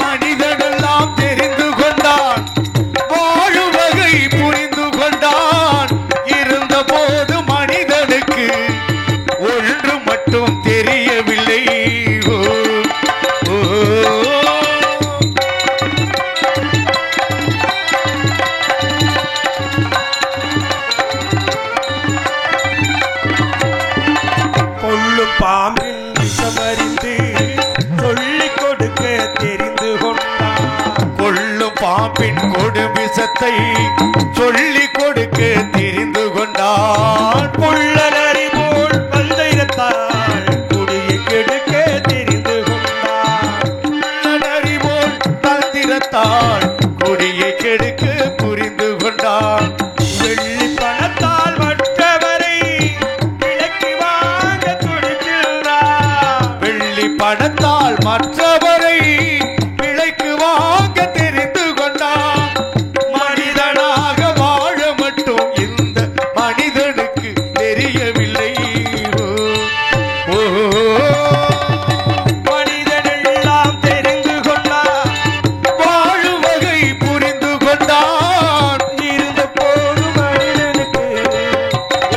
மனிதனெல்லாம் தெரிந்து கொண்டான், வாழும் வகை புரிந்து கொண்டான். இருந்த போது மனிதனுக்கு ஒன்று மட்டும் தெரியவில்லை. ஓ, ஓ. கொள்ளும் பாம்பின் விஷமறிந்து சொல்லிக் கொடுக்க தெரிந்து கொண்டான். கொள்ளும் பாம்பின் கொடு விஷத்தை சொல்லிக் கொடுக்க தெரிந்து கொண்டான். கொள்ளலறி போல் பந்தயத்தால் குடியை கெடுக்க தெரிந்து கொண்டான். அறிவோல் தந்திரத்தால் கொடியை கெடுக்க புரிந்து கொண்டான். வெள்ளி பணத்தால் மற்றவரை விலக்கி வாங்க துடிக்கின்றான். வெள்ளி பணத்தால் மற்றவரை விலைக்கு வாங்க தெரிந்து கொண்டான். மனிதனாக வாழ மட்டும் இந்த மனிதனுக்கு தெரியவில்லை. ஓ, ஓ. மனிதனெல்லாம் தெரிந்து கொண்டான். வாழும் வகை புரிந்து கொண்டான். இருந்த போது மனிதனுக்கு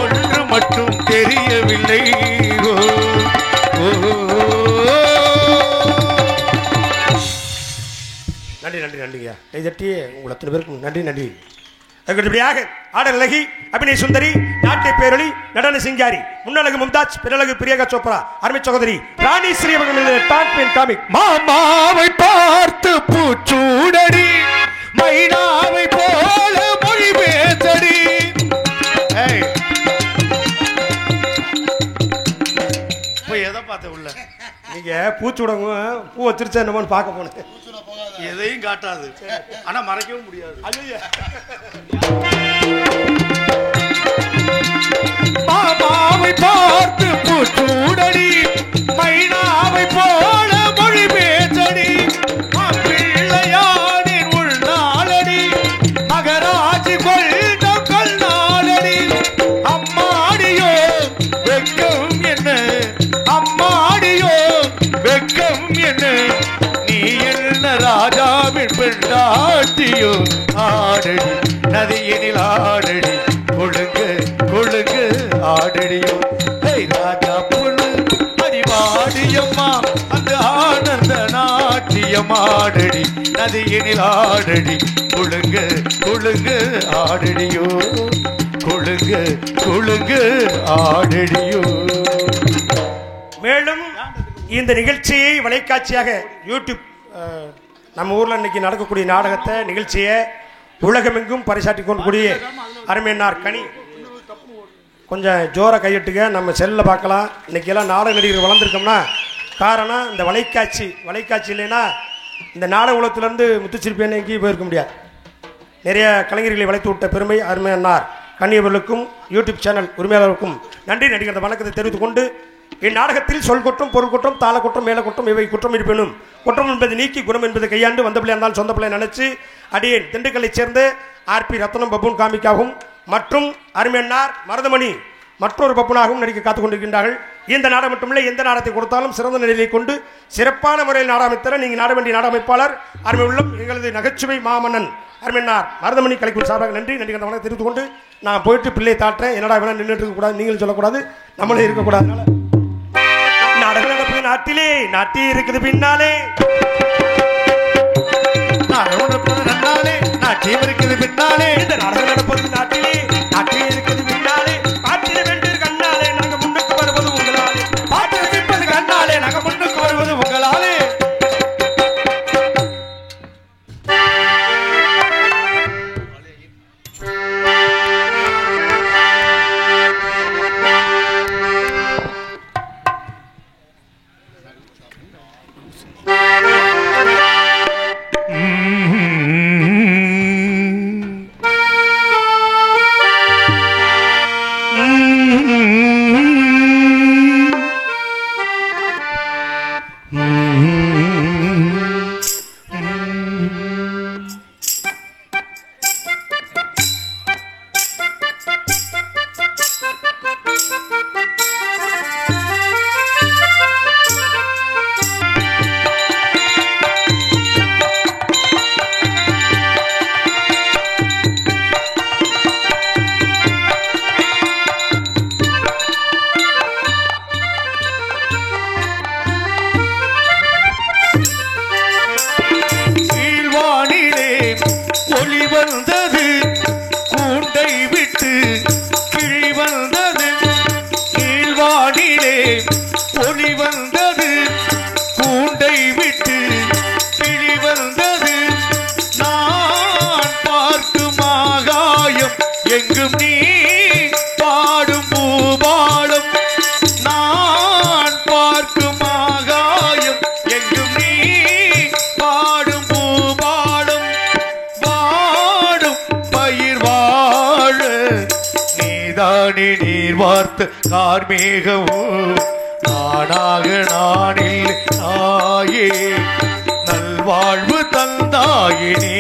ஒன்று மட்டும் தெரியவில்லை. ஓ, ஓ. நன்றி நன்றி நன்றியா. இதையொட்டி உங்கள் அத்தனை பேருக்கும் நன்றி நன்றி. அதுக்கடுத்தபடியாக ஆடல் அழகி, அபிநய சுந்தரி, நாட்டிய பேரொளி, நடன சிங்காரி, முன்னழகு மும்தாஜ், பிறழகு பிரியங்கா சோப்ரா, அருமை சகோதரி ராணி ஸ்ரீவகம் டாப் பென் காமிக். மாமாவை பார்த்து பூச்சூடடி, மைனாவை போல மொழி பேசடி. ஏய், இப்போ எதை பார்த்த உள்ள நீங்க பூச்சூடங்க பூ வச்சிருச்சா என்னமோன்னு பார்க்க போனேன். எதையும் காட்டாது, ஆனா மறைக்கவும் முடியாது. மாமாவை பார்த்து பூச்சூடடி, மைனாவை போல மொழி பேசடி. பிள்ளையானின் உள்நாளடி, மகராஜி கொண்ட கல்நாளடி. அம்மாடியோ வெக்கம் என்ன, அம்மாடியோ வெக்கம் என்ன. நீ என்ன ராஜாவின் பெண்டாட்டியோ. ஆடடி நதியினில் ஆடடி, கொழுங்கு கொழுங்கு ஆடடியோ. ஏய் ராஜா பொண்ணு அடிவாடியம்மா, அந்த ஆனந்த நாட்டியம் ஆடடி. நதியினில் ஆடடி, கொழுங்கு கொழுங்கு ஆடடியோ. கொழுங்கு கொழுங்கு ஆடடியோ. மேலும் இந்த நிகழ்ச்சியை வலைக்காட்சியாக யூடியூப் நம்ம ஊரில் இன்னைக்கு நடக்கக்கூடிய நாடகத்தை நிகழ்ச்சியை உலகமெங்கும் பறைசாட்டி கொண்டக்கூடிய அருமையன்னார் கனி கொஞ்சம் ஜோரை கையெட்டுங்க. நம்ம செல்லில் பார்க்கலாம். இன்றைக்கெல்லாம் நாடக நடிகர் வளர்ந்துருக்கோம்னா காரணம் இந்த வலைக்காட்சி இல்லைன்னா இந்த நாடக உலகத்திலேருந்து முத்துச்சிருப்பேன்னு எங்கேயும் போயிருக்க முடியாது. நிறைய கலைஞர்களை வளைத்து விட்ட பெருமை அருமையன்னார் கன்னியவர்களுக்கும் யூடியூப் சேனல் உரிமையாளருக்கும் நன்றி நடிகர் வணக்கத்தை தெரிவித்துக் கொண்டு, இந்நாடகத்தில் சொல் குற்றம், பொருள் குற்றம், தாள குற்றம், மேல குற்றம் இவை குற்றம் இருப்பினும் குற்றம் என்பது நீக்கி குணம் என்பதை கையாண்டு வந்த பிள்ளை இருந்தால் சொந்த பிள்ளை நினைச்சு அடியேன் திண்டுக்கல்லைச் சேர்ந்த ஆர்பி ரத்னம் பப்புன் காமிக்காகவும் மற்றும் அருமையன்னார் மருதமணி மற்றொரு பப்புனாகவும் நடிக்க காத்துக் கொண்டிருக்கின்றார்கள். இந்த நாடகம் மட்டுமில்லை, எந்த நாடகத்தை கொடுத்தாலும் சிறந்த நிலையை கொண்டு சிறப்பான முறையில் நாடகம் அமைத்தர நீங்கள் நாட வேண்டிய நாடக அமைப்பாளர் அருமை உள்ளம் எங்களது நகைச்சுவை மாமன்னன் அருமையன்னார் மருதமணி கலைக்குழு சார்பாக நன்றி நடிகர் வணக்கம் தெரிவித்துக் கொண்டு நான் போயிட்டு பிள்ளை தாட்டுறேன். என்னடா வேணா நின்றுட்டு இருக்கக்கூடாது, நீங்களும் சொல்லக்கூடாது, நம்மளே இருக்கக்கூடாது. நாடகம் நடப்பு நாட்டிலே நாட்டி இருக்குது பின்னாலே, நாடகம் நடப்பது நன்னாலே, நாட்டியம் இருக்குது பின்னாலே. இந்த நாடகம் நடப்பது நாட்டிலே நாட்டிலே இருக்குது பின்னாலே. பாட்டில வென்று கண்ணாலே நாங்க முன்னுக்கு வருவது உங்களாலே, பாட்டு ரசிப்பது கண்ணாலே, நாங்க முன்னுக்கு வருவது உங்களாலே. தானே நீர் வார்த்த கார்மேகமும் நானாக நானில் தாயே நல்வாழ்வு தந்தாயே நீ.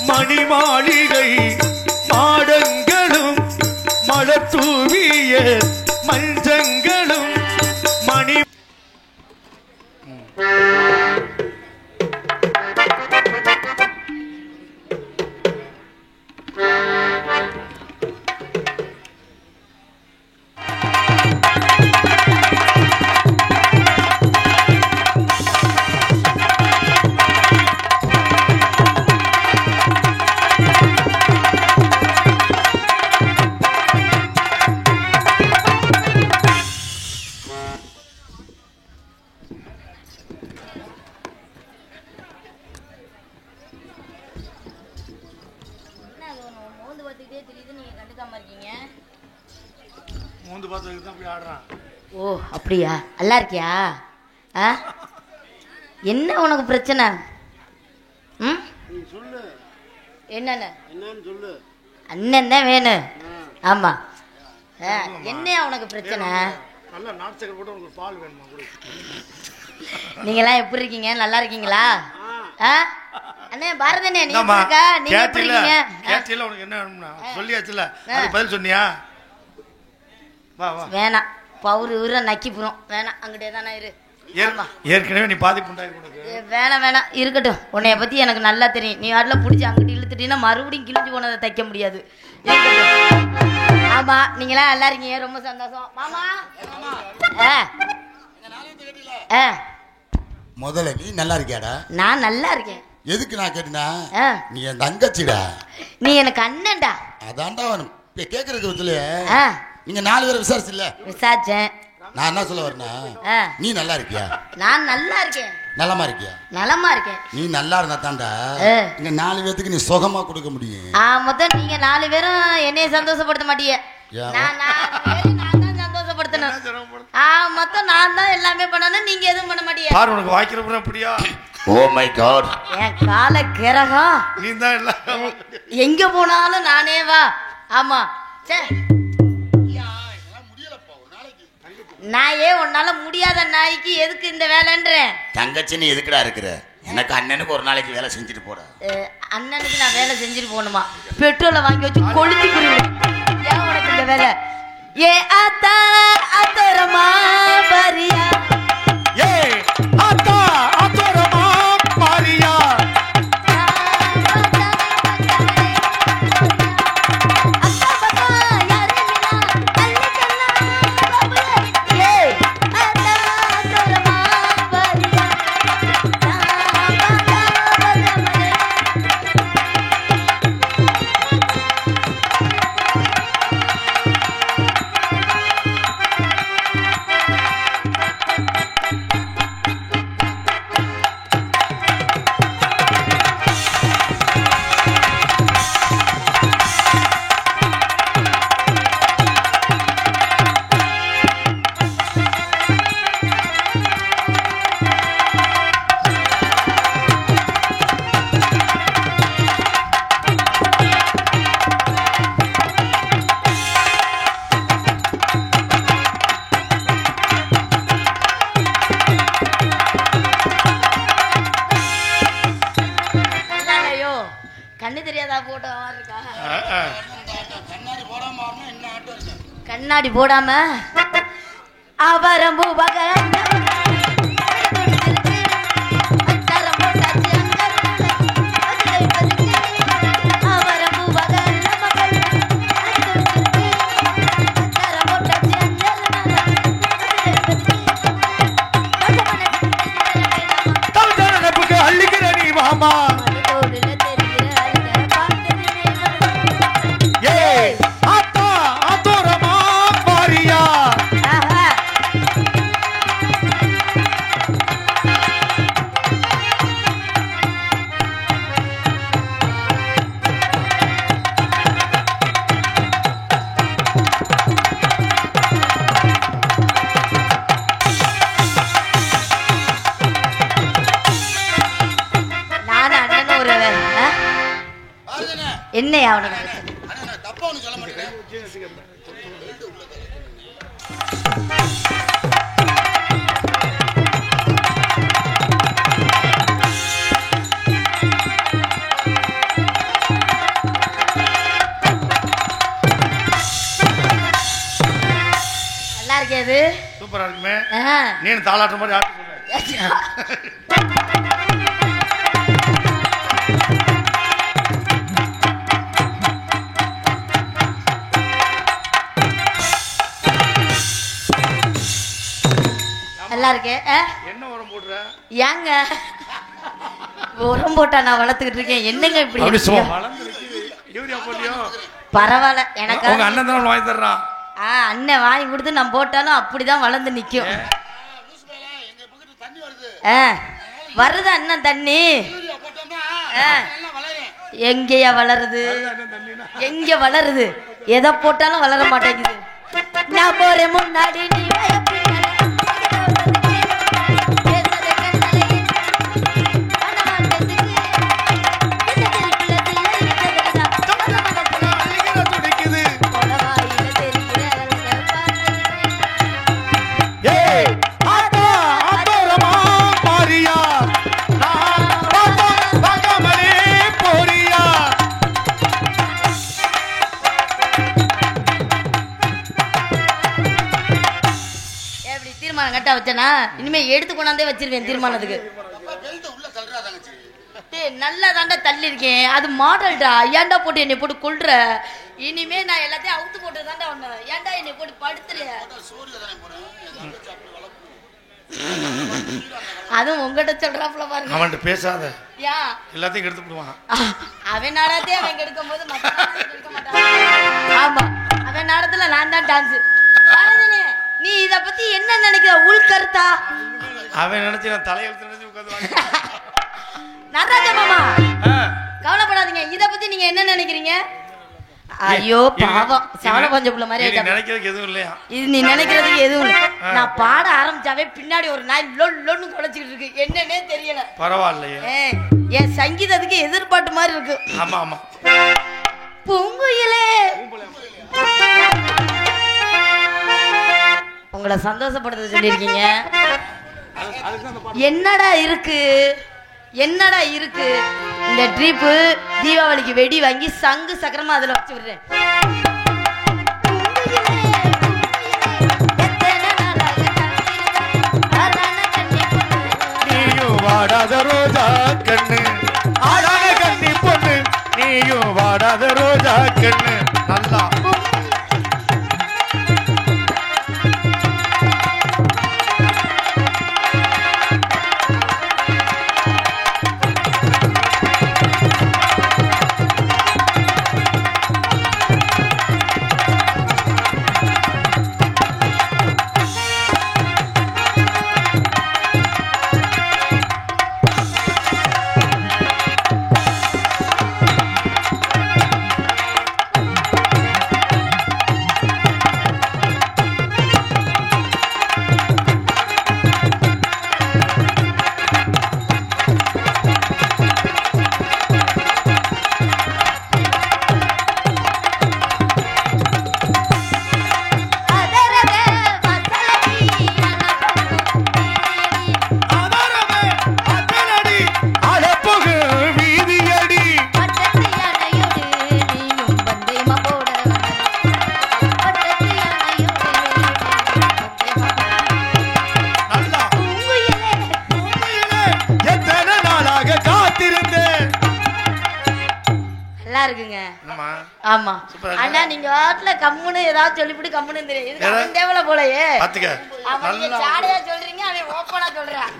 மணிமாளிகை மாடங்களும் மலத்தூவிய மஞ்சங்களும் மணி மூந்து பார்த்து தான் போய் ஆடுறான். ஓ அப்படியா? நல்லா இருக்கியா? ஆ என்ன உனக்கு பிரச்சனை? ம் சொல்லு என்னென்ன என்னன்னு சொல்லு. அண்ணன் தான் வேணும். ஆமா. என்ன உனக்கு பிரச்சனை? நல்லா நாட்டு சக்கரை போட்டு உங்களுக்கு பால் வேணுமா கூட? நீங்களாம் எப்படி இருக்கீங்க? நல்லா இருக்கீங்களா? ஆ அண்ணே பாரதண்ணே நீ எப்படி இருக்கா? நீங்க எப்படி இருக்கீங்க? கேட்டில உனக்கு என்ன வேணும்னா சொல்லியாச்சுல, அது பதில் சொன்னியா? வா வா. வேணாம், பவுரு ஊர நக்கி போறோம். வேணாம், அங்கிட்டே தானே இரு. ஏற்கனவே நீ பாதிப்பு உண்டாகி உனக்கு. வேணாம் வேணாம், இருக்கட்டும். உன்னைய பத்தி எனக்கு நல்லா தெரியும். நீ வாட்டில் பிடிச்சி அங்கிட்டு இழுத்துட்டீங்கன்னா மறுபடியும் கிழிஞ்சு போனதை தைக்க முடியாது. இருக்கட்டும். ஆமா, நீங்களா நல்லா இருக்கீங்க, ரொம்ப சந்தோஷம். மாமா முதல்ல நீ நல்லா இருக்கியாடா? நான் நல்லா இருக்கேன். எதுக்கு நான் கேட்டேன்னா, ஆ, நீ என் தங்கச்சிடா. நீ எனக்கு அண்ணன்டா. அதான்டா வேணும். இப்ப கேக்குறதுக்கு பத்தில ஆ, நீங்க 4 பேரை விசாரிச்சுல, விசாரிச்சேன். நான் என்ன சொல்ல வரேன்னா, ஆ, நீ நல்லா இருக்கியா? நான் நல்லா இருக்கேன். நலமா இருக்கியா? நலமா இருக்கேன். நீ நல்லா இருந்தா தாண்டா ஆ. இங்க 4 பேத்துக்கு நீ சுகமா கொடுக்க முடியும். மொத்தம் நீங்க 4 பேரும் என்னைய சந்தோஷப்படுத்த மாட்டீங்க. ஏன்? நான் தான் சந்தோஷப்படுத்தணும். மொத்தம் நான் தான் எல்லாமே பண்ணணும், நீங்க எதுவும் பண்ண மாட்டீங்க. பாரு உனக்கு வாய்க்கிற புறம் அப்படியா? Oh my God. என் கால கிரகம் நீ தான் எல்லாம் எங்க போனாலும் நானே வா. ஆமா, சே நான் ஏன் உன்னால முடியாத நாய்க்கு எதுக்கு இந்த வேலைன்றேன்? தங்கச்சின்னு எதுக்குடா இருக்கிற? எனக்கு அண்ணனுக்கு ஒரு நாளைக்கு வேலை செஞ்சுட்டு போட. அண்ணனுக்கு நான் வேலை செஞ்சுட்டு போகணுமா? பெட்ரோலை வாங்கி வச்சு கொளுத்தி குடுவேன். ஏன் உனக்கு இந்த வேலை? ஏ ஆத்தா அத்தரமா பரியா, ஏ ஆத்தா ஆத்தோரமா பாரியா. கண்ணு தெரியாதா போட்டோ இருக்கா? கண்ணாடி போடாம அவரம்பு பகல் அள்ளிக்கிற நீ மாமா. என்னையா அவனுக்கு பிரச்சனை? ஆனா நான் தப்பா ஒண்ணு சொல்ல மாட்டேன். நல்லா இருக்கேது. சூப்பரா இருக்குமே. ஆ. நீ தாளாட்டுற மாதிரி ஆட்டு சொல்ற. நல்லா இருக்கே. என்ன உரம் போடுற? ஏங்க உரம் போட்டா நான் வளர்த்துக்கிட்டு இருக்கேன். என்னங்க இப்படி அப்படி இருக்கீங்க? வளர்ந்துருக்கு. யூரியா போட்டியோ? பரவாயில்ல எனக்கு. உங்க அண்ணன் தானே வாங்கி தர்றான். அண்ணன் வாங்கி கொடுத்து நான் போட்டாலும் அப்படிதான் வளர்ந்து நிக்கும். எங்க பக்கத்துல தண்ணி வருது. வருது அண்ணன் தண்ணி. யூரியா போட்டோம்னா ஆ. நல்லா வளரும். எங்கேயா வளருது? எங்க வளருது? எதை போட்டாலும் வளர மாட்டேங்குது. நான் போறேன் முன்னாடி நீ வா பின்னாடி. தீர்மானம் கட்ட வச்சனா இனிமே எடுத்து கொண்டாந்தே வச்சிருவேன் தீர்மானத்துக்கு. நல்லா தாண்டா தள்ளி இருக்கேன். அது மாடல்டா. ஏன்டா போட்டு என்னை போட்டு கொள்ற? இனிமே நான் எல்லாத்தையும் அவுத்து போட்டு தாண்டா ஒண்ணு. ஏன்டா என்னை போட்டு படுத்துற? அதுவும் உங்ககிட்ட சொல்றாப்புல பாருங்க. அவன்கிட்ட பேசாத. யா எல்லாத்தையும் எடுத்து விடுவான். அவன் நாடத்தே அவன் கெடுக்கும் போது கெடுக்க மாட்டான். ஆமா அவன் நாடத்துல நான் தான் டான்ஸ். நீ இத பத்தி என்ன நினைக்கிற? உள் கருத்தா? அவன் நினைச்சு நான் தலையெழுத்து நினைச்சு உட்காந்து நடராஜ மாமா கவலைப்படாதீங்க. இத பத்தி நீங்க என்ன நினைக்கிறீங்க? ஐயோ பாவம் சவள கொஞ்சம் புள்ள மாதிரி நினைக்கிறதுக்கு எதுவும் இல்லையா? இது நீ நினைக்கிறதுக்கு எதுவும் இல்லை. நான் பாட ஆரம்பிச்சாவே பின்னாடி ஒரு நாய் லொன்னு குலைச்சிட்டு இருக்கு. என்னன்னே தெரியல. பரவாயில்லையே. என் சங்கீதத்துக்கு எதிர்பார்ட்டு மாதிரி இருக்கு. ஆமா ஆமா. பூங்குயிலே உங்களை சந்தோஷப்படுத்த சொல்லியிருக்கீங்க. என்னடா இருக்கு? என்னடா இருக்கு? இந்த ட்ரிப்பு தீபாவளிக்கு வெடி வாங்கி சங்கு சக்கரமா அதுல வச்சு விடுறேன். நீயும் வாடாத ரோஜா கண்ணு ஆடாத கண்ணி பொண்ணு. நீயும் வாடாத ரோஜா கண்ணு. நல்லா இருக்குங்க. ஆமா அண்ணா நீங்க வாட்ல கம்முன்னு ஏதாவது சொல்லிவிட்டு கம்முன்னு தெரியும். இது தேவல போலயே பாத்துக்க. நல்லா சாடையா சொல்றீங்க, அவன் ஓப்பனா சொல்றான்.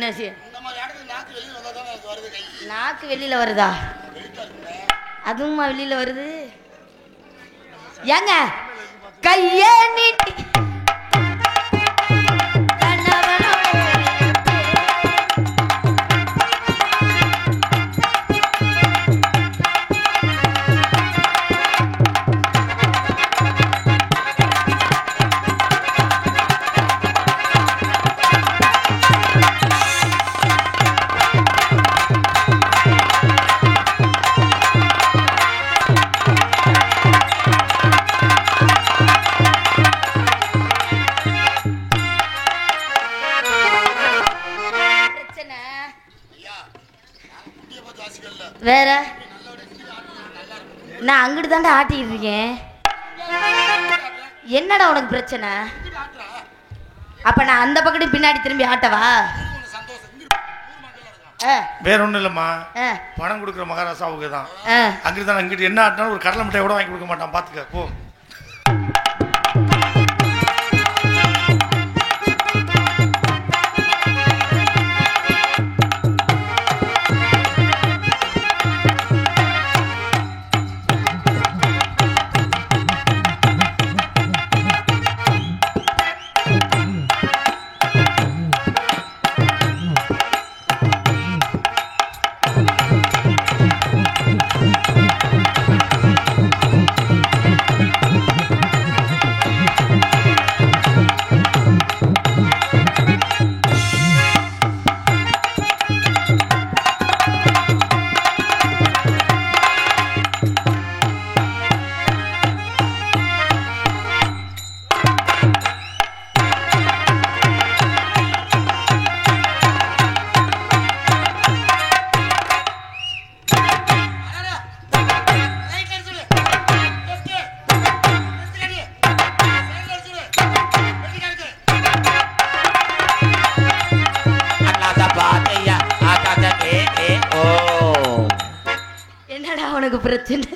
என்ன விஷயம்? இந்த மாதிரி இடத்துக்கு நாக்கு வெளியே வந்தா தான் எனக்கு வருது கை. நாக்கு வெளியில வருதா? அதுவுமா வெளியில வருது? ஏங்க கையே நீட்டி வேற நான் அங்கிட்டு தாண்டா ஆட்டிட்டு இருக்கேன். என்னடா உனக்கு பிரச்சனை? அப்ப நான் அந்த பக்கத்து பின்னாடி திரும்பி ஆட்டவா? வேற ஒண்ணும் இல்லம்மா, பணம் கொடுக்குற மகாராசாவுக்கு தான். அங்கிட்டு தான் இங்கிட்டு என்ன ஆட்டினாலும் ஒரு கடலை மிட்டாய் கூட வாங்கி கொடுக்க மாட்டான், பாத்துக்க போ. என்னடா உனக்கு பிரச்சனை?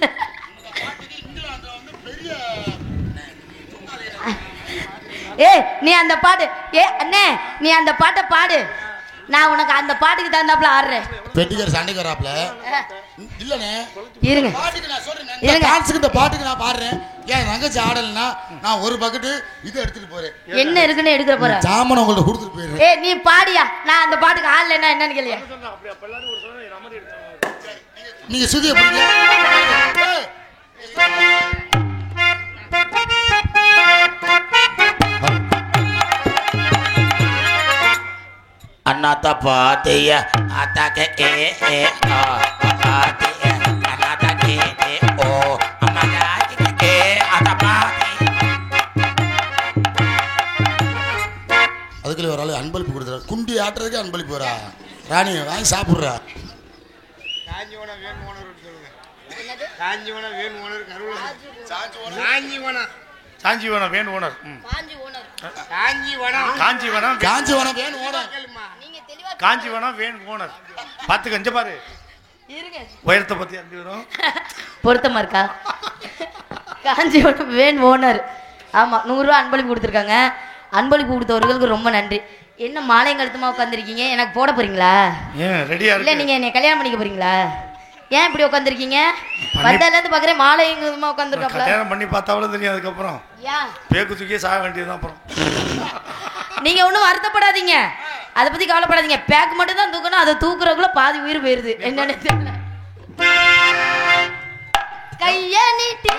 ஏ நீ அந்த பாட்டு, ஏ அண்ணே நீ அந்த பாட்டை பாடு, நான் உனக்கு அந்த பாட்டுக்கு தகுந்தாப்புல ஆடுறேன். பெட்டிக்கார சண்டைக்கு வராப்ல இல்லனே, இருங்க பாட்டுக்கு நான் சொல்றேன், இந்த டான்ஸ்க்கு இந்த பாட்டுக்கு நான் பாடுறேன். ஏன் தங்கச்சி ஆடலனா நான் ஒரு பக்கெட் இது எடுத்துட்டு போறேன். என்ன இருக்குன்னு எடுக்க போறேன், ஜாமன் உங்களுக்கு கொடுத்துட்டு போயிடுறேன். ஏய் நீ பாடியா, நான் அந்த பாட்டுக்கு ஆடலன்னா என்னன்னு கேளியா? நீங்க சுதிய புடிங்க. Anata patia atake patia anata amada atapati. அதுக்குள்ள ஒரு ஆளு அன்பளிப்பு கொடுத்துறா, குண்டி ஆட்டுறதுக்கு அன்பளிப்பு வரா. ராணி வாங்கி சாப்பிடுறா. காஞ்சிவனம் வேன் ஓனர் சொல்லுங்க. காஞ்சிவனம் வேன் ஓனர் கருவூல Kanchivanam Kanchivanam van owner. Kanchivanam van owner. Kanchivanam van owner. பாத்துக்க இங்க பாரு. உயரத்தை பத்தி அஞ்சு வரும். பொருத்தமா இருக்கா? Kanchivanam van owner. ஆமா 100 ரூபா அன்பளிப்பு கொடுத்துருக்காங்க. அன்பளிப்பு கொடுத்தவர்களுக்கு ரொம்ப நன்றி. என்ன மாலை கழுத்துமா உட்காந்துருக்கீங்க? எனக்கு போட போறீங்களா? ரெடியா இல்ல நீங்க என்னை கல்யாணம் பண்ணிக்க போறீங்களா? ஏன் இப்படி உட்காந்துருக்கீங்க? வந்ததுல இருந்து பாக்குறேன் மாலை கழுத்துமா உட்காந்துருக்காப்ல. கல்யாணம் பண்ணி பார்த்தாலும் தெரியும். அதுக்கப்புறம் ஏன் பேக்கு தூக்கியே சாக வேண்டியதுதான். அப்புறம் நீங்க ஒன்றும் வருத்தப்படாதீங்க, அதை பத்தி கவலைப்படாதீங்க. பேக் மட்டும் தான் தூக்கணும், அதை தூக்குறதுக்குள்ள பாதி உயிர் போயிருது. என்னன்னு தெரியல. கைய நீட்டி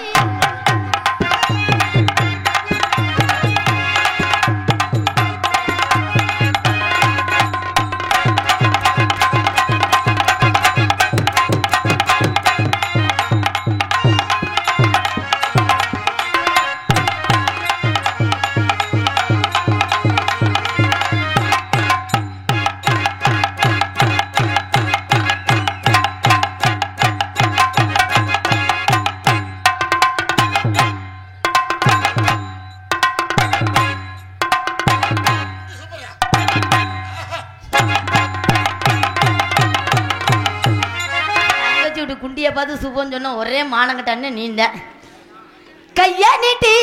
குண்டிய பார்த்து சுபம் சொன்ன ஒரே மானங்கட்டான்னு நீண்ட கையா நீட்டி